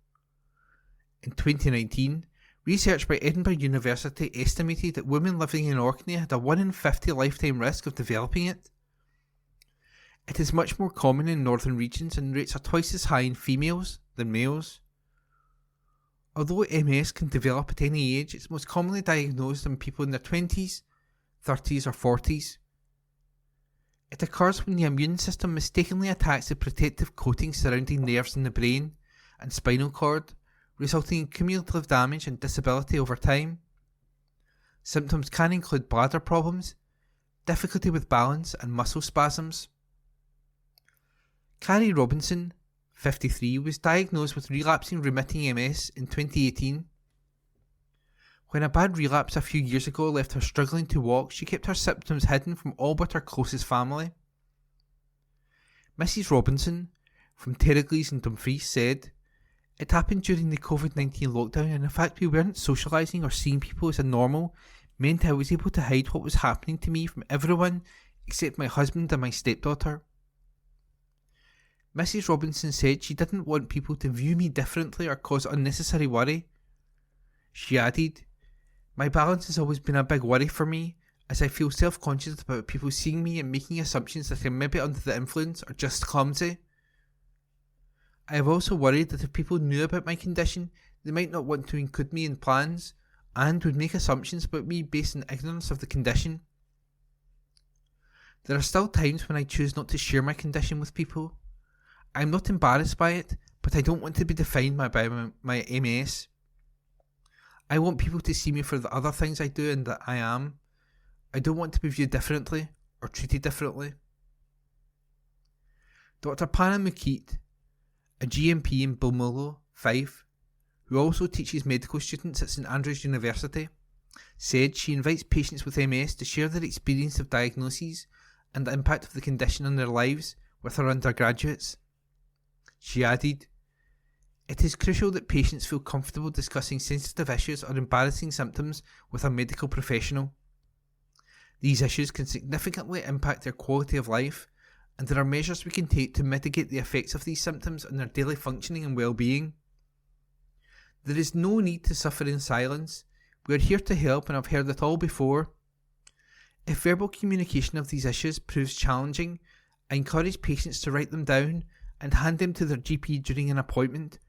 In 2019, research by Edinburgh University estimated that women living in Orkney had a 1 in 50 lifetime risk of developing it. It is much more common in northern regions and rates are twice as high in females than males. Although MS can develop at any age, it's most commonly diagnosed in people in their 20s, 30s or 40s. It occurs when the immune system mistakenly attacks the protective coating surrounding nerves in the brain and spinal cord, resulting in cumulative damage and disability over time. Symptoms can include bladder problems, difficulty with balance and muscle spasms. Carrie Robinson, 53, was diagnosed with relapsing remitting MS in 2018. When a bad relapse a few years ago left her struggling to walk, she kept her symptoms hidden from all but her closest family. Mrs. Robinson, from Terregles in Dumfries, said, "It happened during the COVID-19 lockdown, and the fact we weren't socialising or seeing people as a normal meant I was able to hide what was happening to me from everyone except my husband and my stepdaughter. Mrs. Robinson said she didn't want people to view me differently or cause unnecessary worry. She added, "My balance has always been a big worry for me, as I feel self-conscious about people seeing me and making assumptions that I'm maybe under the influence or just clumsy. I have also worried that if people knew about my condition, they might not want to include me in plans and would make assumptions about me based on ignorance of the condition. There are still times when I choose not to share my condition with people. I am not embarrassed by it, but I don't want to be defined by my MS. I want people to see me for the other things I do and that I am. I don't want to be viewed differently or treated differently." Dr. Panna Mukeet, a GMP in Balmullo, Fife, who also teaches medical students at St Andrews University, said she invites patients with MS to share their experience of diagnoses and the impact of the condition on their lives with her undergraduates. She added, "It is crucial that patients feel comfortable discussing sensitive issues or embarrassing symptoms with a medical professional. These issues can significantly impact their quality of life, and there are measures we can take to mitigate the effects of these symptoms on their daily functioning and well-being. There is no need to suffer in silence. We are here to help and have heard it all before. If verbal communication of these issues proves challenging, I encourage patients to write them down and hand them to their GP during an appointment,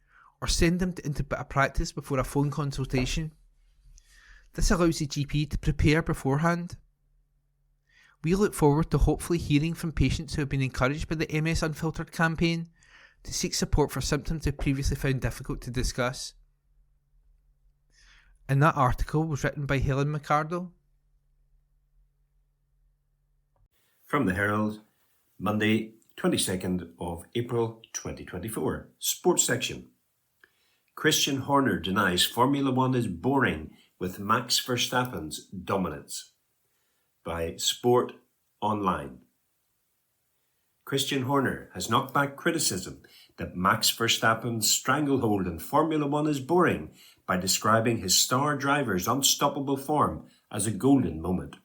or send them into a practice before a phone consultation. This allows the GP to prepare beforehand. We look forward to hopefully hearing from patients who have been encouraged by the MS Unfiltered campaign to seek support for symptoms they previously found difficult to discuss." And that article was written by Helen McCardle. From the Herald, Monday, 22nd of April 2024. Sports section. Christian Horner denies Formula One is boring with Max Verstappen's dominance. By Sport Online. Christian Horner has knocked back criticism that Max Verstappen's stranglehold in Formula One is boring by describing his star driver's unstoppable form as a golden moment.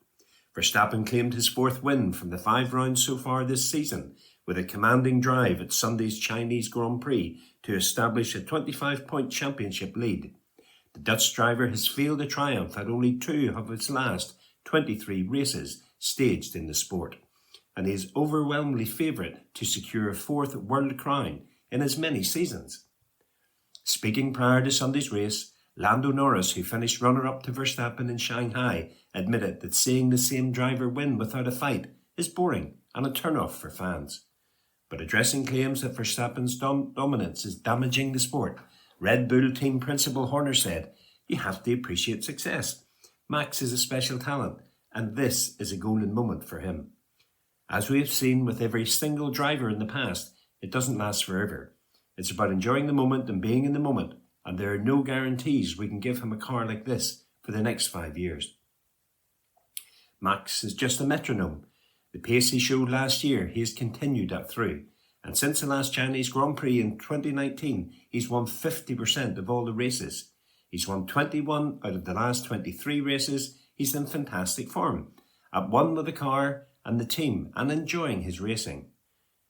Verstappen claimed his fourth win from the 5 rounds so far this season, with a commanding drive at Sunday's Chinese Grand Prix to establish a 25-point championship lead. The Dutch driver has failed a triumph at only 2 of his last 23 races staged in the sport, and he is overwhelmingly favourite to secure a 4th world crown in as many seasons. Speaking prior to Sunday's race, Lando Norris, who finished runner-up to Verstappen in Shanghai, admitted that seeing the same driver win without a fight is boring and a turn-off for fans. But addressing claims that Verstappen's dominance is damaging the sport, Red Bull team principal Horner said, "You have to appreciate success. Max is a special talent, and this is a golden moment for him. As we have seen with every single driver in the past, it doesn't last forever. It's about enjoying the moment and being in the moment, and there are no guarantees we can give him a car like this for the next 5 years. Max is just a metronome. The pace he showed last year, he has continued that through, and since the last Chinese Grand Prix in 2019, he's won 50% of all the races. He's won 21 out of the last 23 races. He's in fantastic form, at one with the car and the team, and enjoying his racing."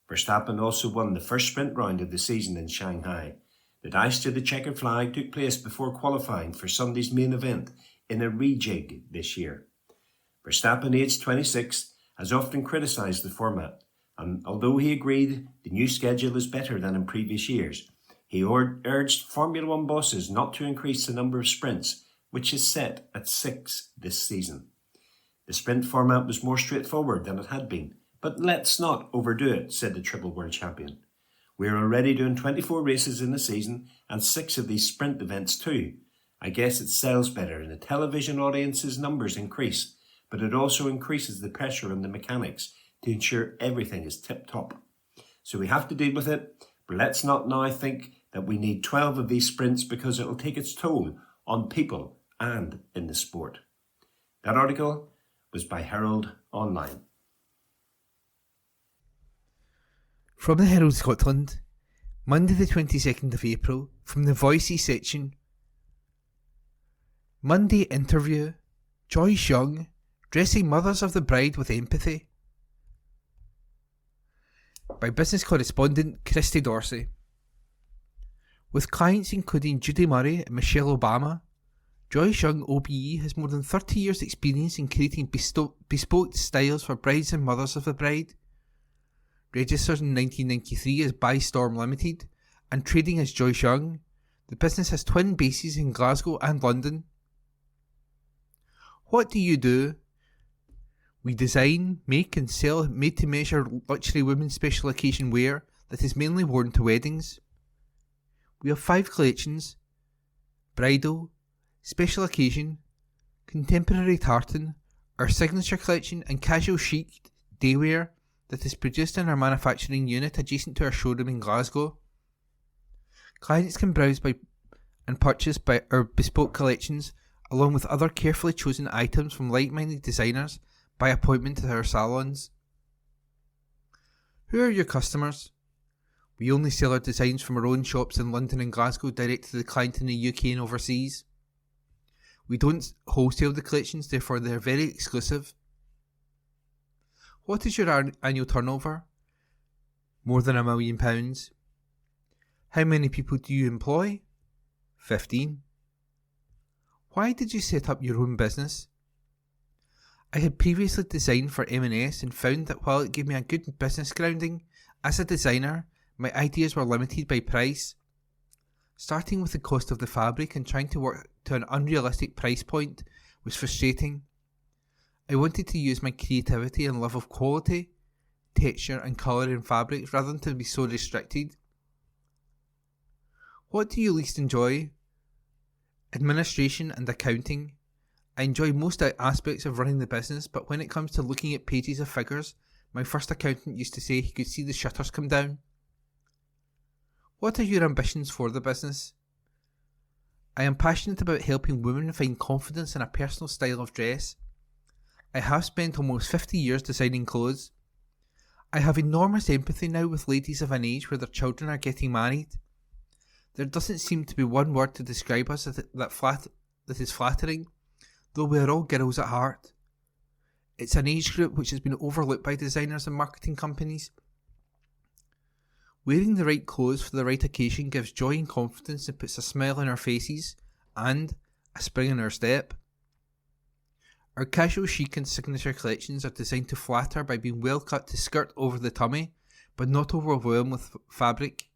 Verstappen also won the first sprint round of the season in Shanghai. The dash to the checkered flag took place before qualifying for Sunday's main event in a rejig this year. Verstappen, aged 26, has often criticised the format, and although he agreed the new schedule is better than in previous years, he urged Formula One bosses not to increase the number of sprints, which is set at 6 this season. The sprint format was more straightforward than it had been, but let's not overdo it, said the triple world champion. We're already doing 24 races in the season and 6 of these sprint events too. I guess it sells better and the television audience's numbers increase, but it also increases the pressure on the mechanics to ensure everything is tip-top. So we have to deal with it, but let's not now think that we need 12 of these sprints because it will take its toll on people and in the sport. That article was by Herald Online. From the Herald Scotland, Monday the 22nd of April, from the Voices section. Monday interview, Joyce Young, dressing mothers of the bride with empathy. by business correspondent Christy Dorsey. With clients including Judy Murray and Michelle Obama, Joyce Young OBE has more than 30 years' experience in creating bespoke styles for brides and mothers of the bride. Registered in 1993 as By Storm Limited and trading as Joyce Young, the business has twin bases in Glasgow and London. What do you do? We design, make and sell made-to-measure luxury women's special occasion wear that is mainly worn to weddings. We have 5 collections: bridal, special occasion, contemporary tartan, our signature collection and casual chic daywear that is produced in our manufacturing unit adjacent to our showroom in Glasgow. Clients can browse and purchase our bespoke collections along with other carefully chosen items from like-minded designers by appointment at our salons. Who are your customers? We only sell our designs from our own shops in London and Glasgow direct to the client in the UK and overseas. We don't wholesale the collections, therefore they are very exclusive. What is your annual turnover? More than £1 million. How many people do you employ? 15. Why did you set up your own business? I had previously designed for M&S and found that while it gave me a good business grounding, as a designer, my ideas were limited by price. Starting with the cost of the fabric and trying to work to an unrealistic price point was frustrating. I wanted to use my creativity and love of quality, texture and colour in fabrics rather than to be so restricted. What do you least enjoy? Administration and accounting. I enjoy most aspects of running the business, but when it comes to looking at pages of figures, my first accountant used to say he could see the shutters come down. What are your ambitions for the business? I am passionate about helping women find confidence in a personal style of dress. I have spent almost 50 years designing clothes. I have enormous empathy now with ladies of an age where their children are getting married. There doesn't seem to be one word to describe us that is flattering, though we are all girls at heart. It's an age group which has been overlooked by designers and marketing companies. Wearing the right clothes for the right occasion gives joy and confidence and puts a smile on our faces and a spring in our step. Our casual chic and signature collections are designed to flatter by being well cut to skirt over the tummy, but not overwhelm with fabric.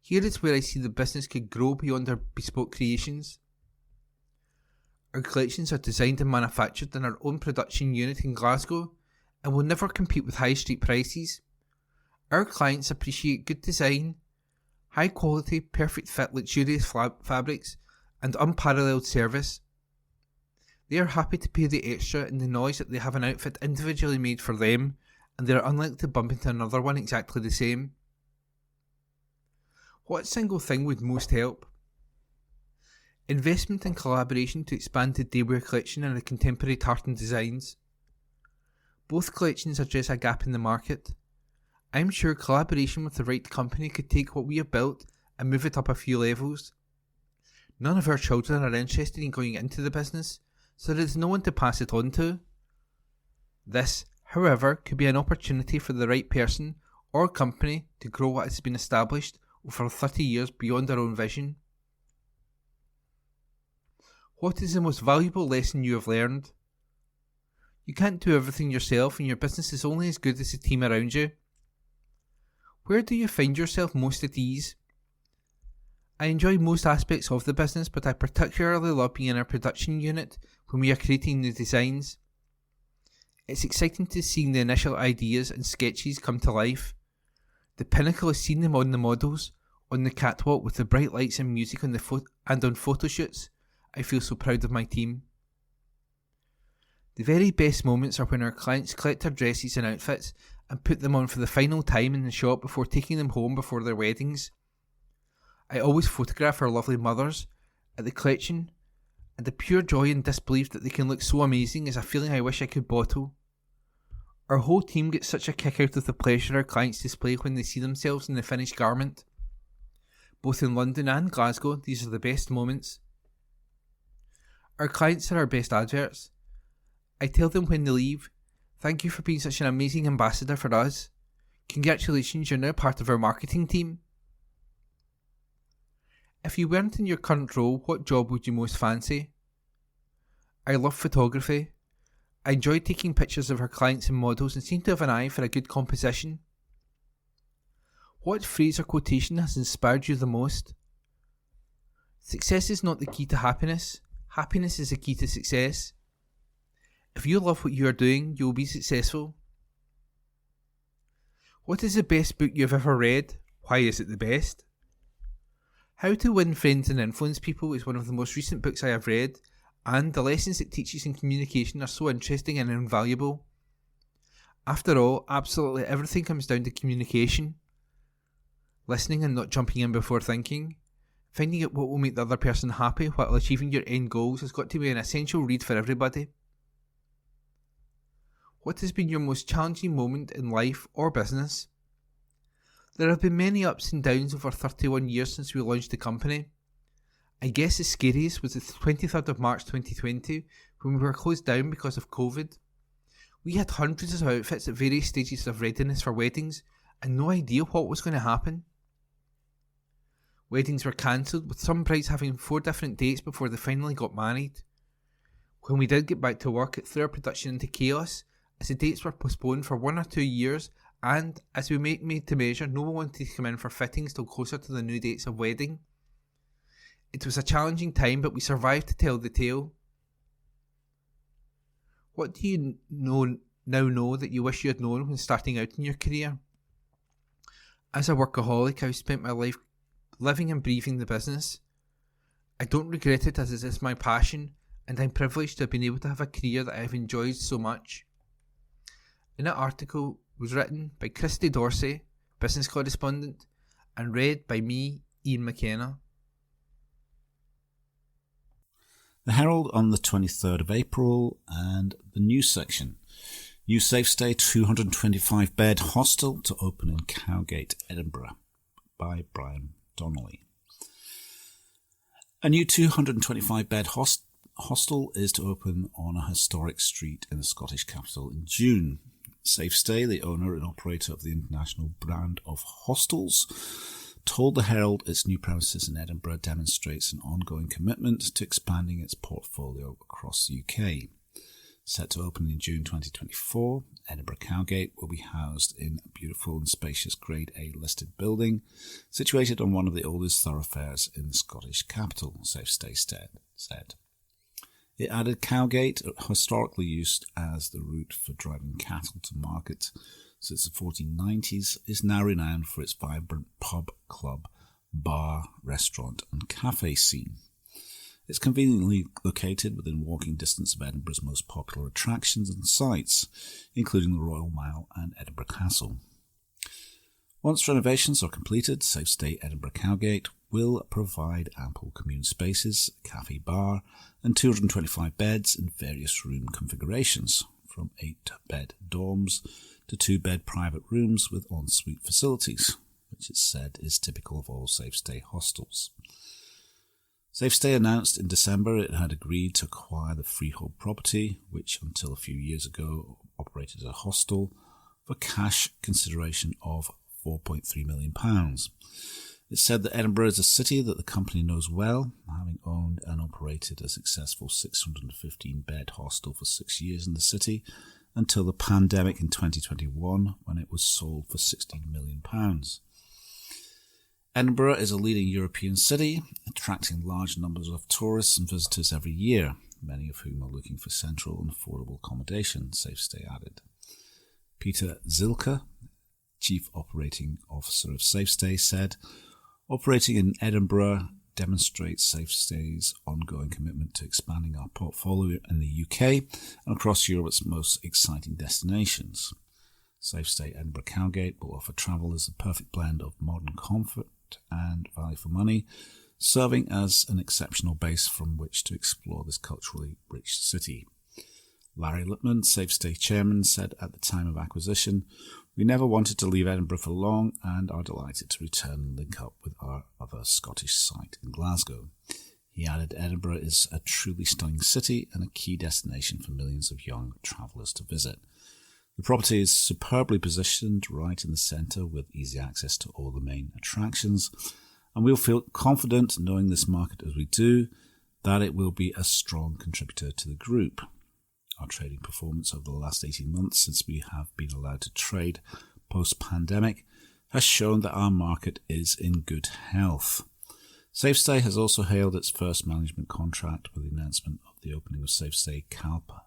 Here is where I see the business could grow beyond our bespoke creations. Our collections are designed and manufactured in our own production unit in Glasgow and will never compete with high street prices. Our clients appreciate good design, high quality, perfect fit, luxurious fabrics and unparalleled service. They are happy to pay the extra in the knowledge that they have an outfit individually made for them and they are unlikely to bump into another one exactly the same. What single thing would most help? Investment and collaboration to expand the daywear collection and the contemporary tartan designs. Both collections address a gap in the market. I'm sure collaboration with the right company could take what we have built and move it up a few levels. None of our children are interested in going into the business, so there is no one to pass it on to. This, however, could be an opportunity for the right person or company to grow what has been established over 30 years beyond our own vision. What is the most valuable lesson you have learned? You can't do everything yourself and your business is only as good as the team around you. Where do you find yourself most at ease? I enjoy most aspects of the business, but I particularly love being in our production unit when we are creating new designs. It's exciting to see the initial ideas and sketches come to life. The pinnacle is seeing them on the models, on the catwalk with the bright lights and music on on photo shoots. I feel so proud of my team. The very best moments are when our clients collect our dresses and outfits and put them on for the final time in the shop before taking them home before their weddings. I always photograph our lovely mothers at the collection, and the pure joy and disbelief that they can look so amazing is a feeling I wish I could bottle. Our whole team gets such a kick out of the pleasure our clients display when they see themselves in the finished garment. Both in London and Glasgow, these are the best moments. Our clients are our best adverts. I tell them when they leave, thank you for being such an amazing ambassador for us. Congratulations, you're now part of our marketing team. If you weren't in your current role, what job would you most fancy? I love photography. I enjoy taking pictures of our clients and models and seem to have an eye for a good composition. What phrase or quotation has inspired you the most? Success is not the key to happiness. Happiness is the key to success. If you love what you are doing, you will be successful. What is the best book you have ever read? Why is it the best? How to Win Friends and Influence People is one of the most recent books I have read, and the lessons it teaches in communication are so interesting and invaluable. After all, absolutely everything comes down to communication. Listening and not jumping in before thinking. Finding out what will make the other person happy while achieving your end goals has got to be an essential read for everybody. What has been your most challenging moment in life or business? There have been many ups and downs over 31 years since we launched the company. I guess the scariest was the 23rd of March 2020 when we were closed down because of COVID. We had hundreds of outfits at various stages of readiness for weddings and no idea what was going to happen. Weddings were cancelled, with some brides having 4 different dates before they finally got married. When we did get back to work, it threw our production into chaos, as the dates were postponed for 1 or 2 years, and as we made to measure, no one wanted to come in for fittings till closer to the new dates of wedding. It was a challenging time, but we survived to tell the tale. What do you now know that you wish you had known when starting out in your career? As a workaholic, I've spent my life living and breathing the business. I don't regret it, as it is my passion, and I'm privileged to have been able to have a career that I have enjoyed so much. And that article was written by Christy Dorsey, business correspondent, and read by me, Ian McKenna. The Herald on the 23rd of April, and the news section. New safe stay 225-bed hostel to open in Cowgate, Edinburgh, by Brian Donnelly. A new 225-bed hostel is to open on a historic street in the Scottish capital in June. Safe Stay, the owner and operator of the international brand of hostels, told the Herald its new premises in Edinburgh demonstrates an ongoing commitment to expanding its portfolio across the UK. Set to open in June 2024, Edinburgh Cowgate will be housed in a beautiful and spacious Grade A listed building situated on one of the oldest thoroughfares in the Scottish capital, Safe Stay said. It added Cowgate, historically used as the route for driving cattle to market since the 1490s, is now renowned for its vibrant pub, club, bar, restaurant and cafe scene. It's conveniently located within walking distance of Edinburgh's most popular attractions and sites, including the Royal Mile and Edinburgh Castle. Once renovations are completed, Safe Stay Edinburgh Cowgate will provide ample commune spaces, cafe bar, and 225 beds in various room configurations, from 8-bed dorms to 2-bed private rooms with ensuite facilities, which is said is typical of all Safe Stay hostels. Safe Stay announced in December it had agreed to acquire the freehold property, which until a few years ago operated as a hostel, for cash consideration of £4.3 million. It said that Edinburgh is a city that the company knows well, having owned and operated a successful 615-bed hostel for 6 years in the city until the pandemic in 2021, when it was sold for £16 million. Edinburgh is a leading European city, attracting large numbers of tourists and visitors every year, many of whom are looking for central and affordable accommodation, Safe Stay added. Peter Zilke, Chief Operating Officer of Safe Stay, said, "Operating in Edinburgh demonstrates Safe Stay's ongoing commitment to expanding our portfolio in the UK and across Europe's most exciting destinations. Safe Stay Edinburgh Cowgate will offer travellers the perfect blend of modern comfort and value for money, serving as an exceptional base from which to explore this culturally rich city." Larry Lippman, Safe Stay chairman, said at the time of acquisition, "We never wanted to leave Edinburgh for long and are delighted to return and link up with our other Scottish site in Glasgow." He added, "Edinburgh is a truly stunning city and a key destination for millions of young travellers to visit." The property is superbly positioned right in the centre with easy access to all the main attractions, and we'll feel confident knowing this market as we do that it will be a strong contributor to the group. Our trading performance over the last 18 months since we have been allowed to trade post-pandemic has shown that our market is in good health. SafeStay has also hailed its first management contract with the announcement of the opening of SafeStay Calpa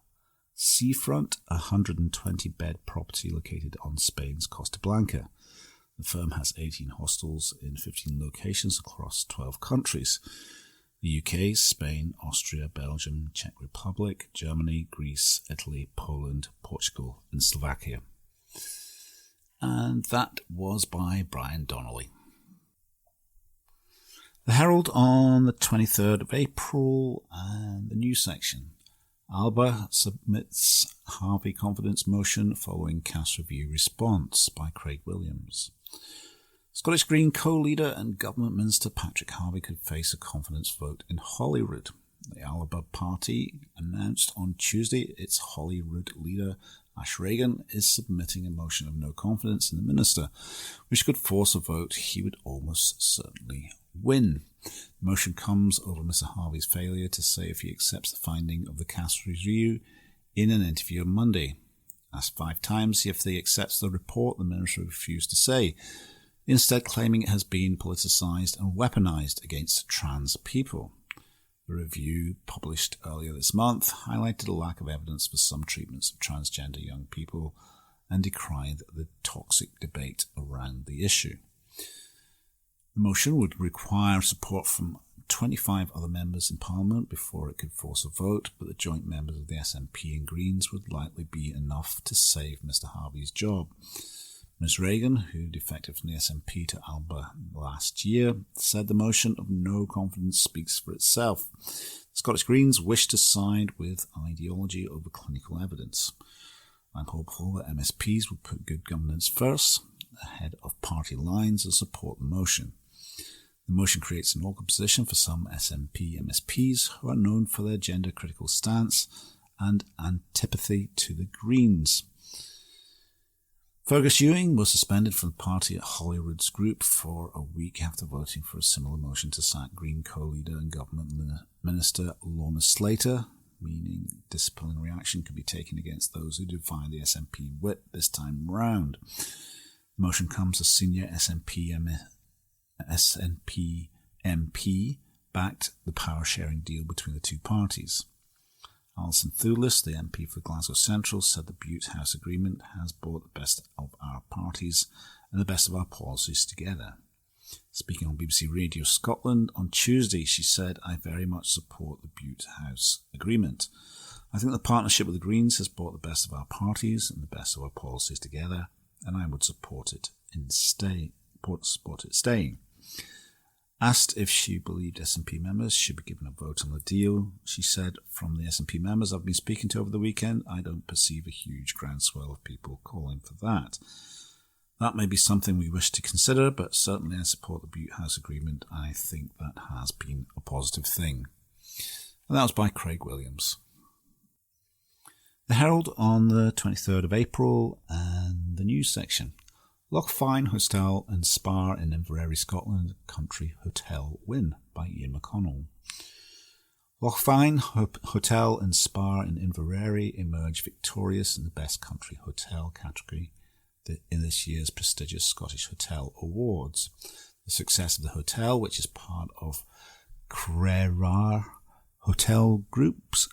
Seafront, a 120-bed property located on Spain's Costa Blanca. The firm has 18 hostels in 15 locations across 12 countries: the UK, Spain, Austria, Belgium, Czech Republic, Germany, Greece, Italy, Poland, Portugal and Slovakia. And that was by Brian Donnelly. The Herald on the 23rd of April and the news section. Alba submits Harvey confidence motion following cast review response by Craig Williams. Scottish Green co-leader and Government Minister Patrick Harvey could face a confidence vote in Holyrood. The Alba party announced on Tuesday its Holyrood leader Ash Regan is submitting a motion of no confidence in the minister, which could force a vote he would almost certainly win. The motion comes over Mr Harvey's failure to say if he accepts the finding of the cast review in an interview on Monday. Asked 5 times if he accepts the report, the minister refused to say, instead claiming it has been politicised and weaponised against trans people. The review, published earlier this month, highlighted a lack of evidence for some treatments of transgender young people and decried the toxic debate around the issue. The motion would require support from 25 other members in Parliament before it could force a vote, but the joint members of the SNP and Greens would likely be enough to save Mr Harvey's job. Ms Regan, who defected from the SNP to Alba last year, said the motion of no confidence speaks for itself. The Scottish Greens wish to side with ideology over clinical evidence. I'm hopeful that MSPs will put good governance first, ahead of party lines, and support the motion. The motion creates an awkward position for some SNP MSPs who are known for their gender-critical stance and antipathy to the Greens. Fergus Ewing was suspended from the party at Holyrood's group for a week after voting for a similar motion to sack Green co-leader and Government Minister Lorna Slater, meaning disciplinary action could be taken against those who defy the SNP whip this time round. The motion comes as senior SNP MP backed the power-sharing deal between the two parties. Alison Thulis, the MP for Glasgow Central, said the Butte House Agreement has brought the best of our parties and the best of our policies together. Speaking on BBC Radio Scotland on Tuesday, she said, I very much support the Butte House Agreement. I think the partnership with the Greens has brought the best of our parties and the best of our policies together, and I would support it staying. Asked if she believed SNP members should be given a vote on the deal, she said, from the SNP members I've been speaking to over the weekend, I don't perceive a huge groundswell of people calling for that. That may be something we wish to consider, but certainly I support the Butte House Agreement. I think that has been a positive thing. And that was by Craig Williams. The Herald on the 23rd of April and the news section. Lochfine Hostel and Spa in Inveraray, Scotland, country hotel win by Ian McConnell. Lochfine Hotel and Spa in Inveraray emerged victorious in the Best Country Hotel category in this year's prestigious Scottish Hotel Awards. The success of the hotel, which is part of Crerar Hotel Groups,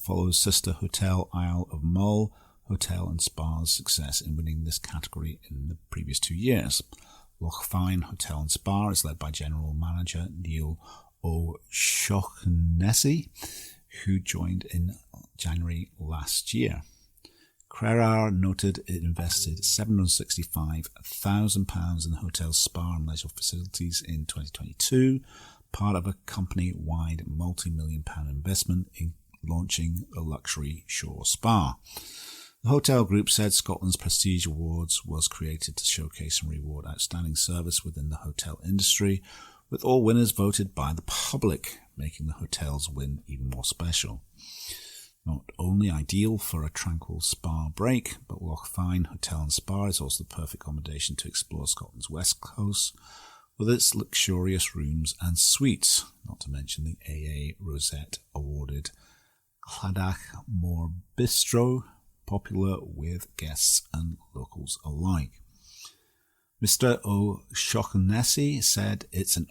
follows sister hotel Isle of Mull Hotel and Spa's success in winning this category in the previous 2 years. Lochfine Hotel and Spa is led by General Manager Neil O'Shaughnessy, who joined in January last year. Crerar noted it invested £765,000 in the hotel's spa and leisure facilities in 2022, part of a company-wide multi-million-pound investment in launching a luxury shore spa. The hotel group said Scotland's Prestige Awards was created to showcase and reward outstanding service within the hotel industry, with all winners voted by the public, making the hotel's win even more special. Not only ideal for a tranquil spa break, but Lochfine Hotel and Spa is also the perfect accommodation to explore Scotland's west coast with its luxurious rooms and suites, not to mention the AA Rosette awarded Clydach Moor Bistro, popular with guests and locals alike. Mr. O'Shaughnessy said it's an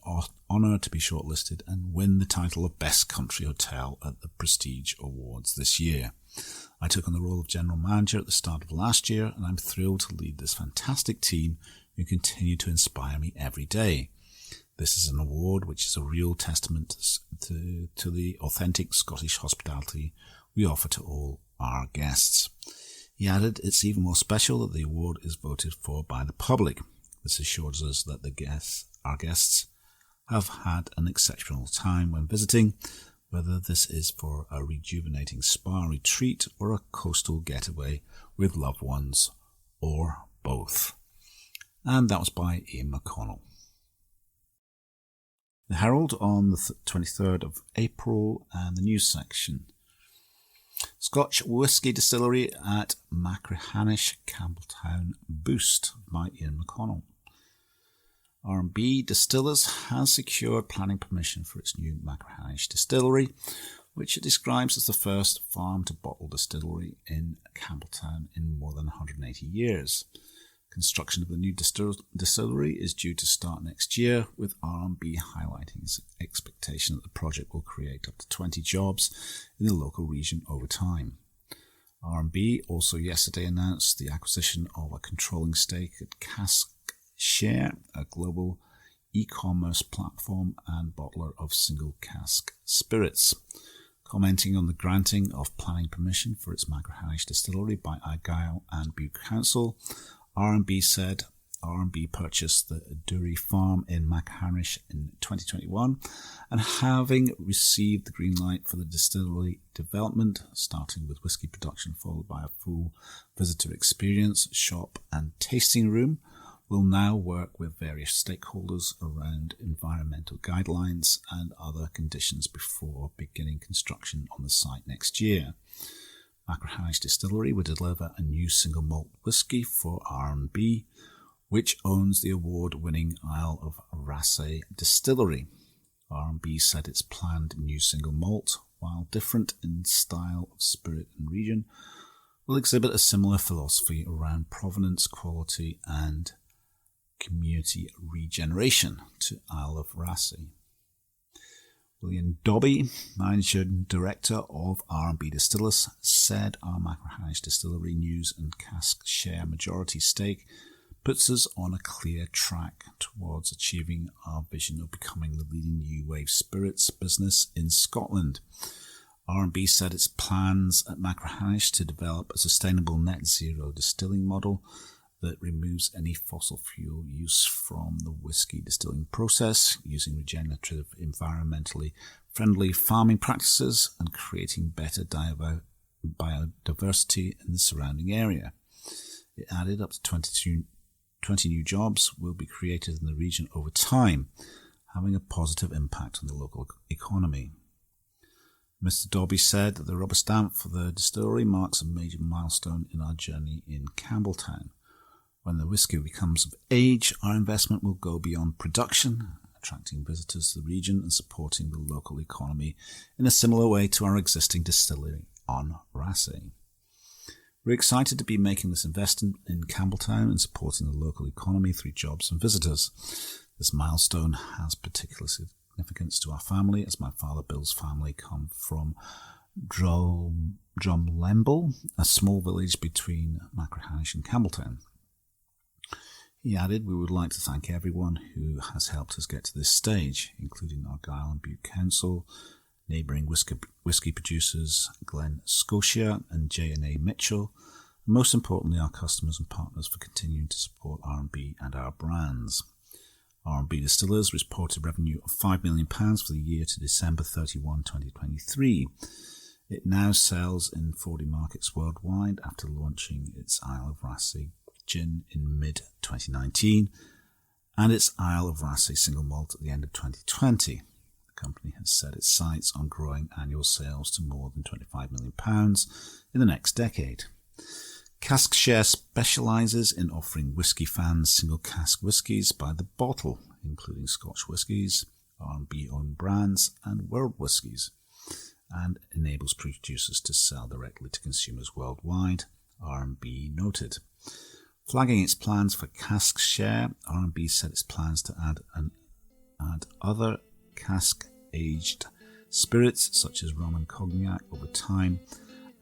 honour to be shortlisted and win the title of Best Country Hotel at the Prestige Awards this year. I took on the role of General Manager at the start of last year, and I'm thrilled to lead this fantastic team who continue to inspire me every day. This is an award which is a real testament to the authentic Scottish hospitality we offer to all our guests. He added, it's even more special that the award is voted for by the public. This assures us that our guests have had an exceptional time when visiting, whether this is for a rejuvenating spa retreat or a coastal getaway with loved ones, or both. And that was by Ian McConnell. The Herald on the 23rd of April and the news section. Scotch whisky distillery at Machrihanish, Campbelltown boost by Ian McConnell. R&B Distillers has secured planning permission for its new Machrihanish distillery, which it describes as the first farm-to-bottle distillery in Campbelltown in more than 180 years. Construction of the new distillery is due to start next year, with R&B highlighting its expectation that the project will create up to 20 jobs in the local region over time. R&B also yesterday announced the acquisition of a controlling stake at Cask Share, a global e-commerce platform and bottler of single cask spirits. Commenting on the granting of planning permission for its Machrihanish distillery by Argyll and Bute Council, R&B said R&B purchased the Dury farm in Machrihanish in 2021, and having received the green light for the distillery development, starting with whisky production followed by a full visitor experience, shop and tasting room, will now work with various stakeholders around environmental guidelines and other conditions before beginning construction on the site next year. Machrihanish Distillery will deliver a new single malt whisky for R&B, which owns the award-winning Isle of Raasay distillery. R&B said its planned new single malt, while different in style of spirit and region, will exhibit a similar philosophy around provenance, quality and community regeneration to Isle of Raasay. William Dobby, Managing Director of R&B Distillers, said our Machrihanish Distillery News and Cask Share majority stake puts us on a clear track towards achieving our vision of becoming the leading new wave spirits business in Scotland. R&B said its plans at Machrihanish to develop a sustainable net zero distilling model that removes any fossil fuel use from the whisky distilling process, using regenerative, environmentally friendly farming practices and creating better biodiversity in the surrounding area. It added up to 20 new jobs will be created in the region over time, having a positive impact on the local economy. Mr. Dobby said that the rubber stamp for the distillery marks a major milestone in our journey in Campbelltown. When the whisky becomes of age, our investment will go beyond production, attracting visitors to the region and supporting the local economy in a similar way to our existing distillery on Raasay. We're excited to be making this investment in Campbelltown and supporting the local economy through jobs and visitors. This milestone has particular significance to our family, as my father Bill's family come from Drumlemble, a small village between Machrihanish and Campbelltown. He added, we would like to thank everyone who has helped us get to this stage, including Argyll and Bute Council, neighbouring whisky producers Glen Scotia and J&A Mitchell, and most importantly our customers and partners for continuing to support R&B and our brands. R&B Distillers reported revenue of £5 million for the year to December 31, 2023. It now sells in 40 markets worldwide after launching its Isle of Raasay gin in mid-2019 and its Isle of Raasay single malt at the end of 2020. The company has set its sights on growing annual sales to more than £25 million in the next decade. Cask Share specialises in offering whisky fans single cask whiskies by the bottle, including Scotch whiskies, R&B owned brands and world whiskies, and enables producers to sell directly to consumers worldwide, R&B noted. Flagging its plans for Cask Share, R&B said its plans to add other cask-aged spirits such as rum and cognac over time,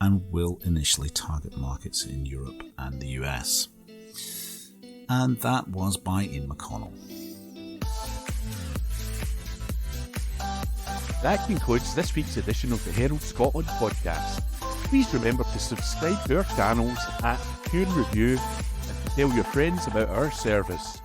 and will initially target markets in Europe and the US. And that was by Ian McConnell. That concludes this week's edition of the Herald Scotland podcast. Please remember to subscribe to our channels at Tune Review and to tell your friends about our service.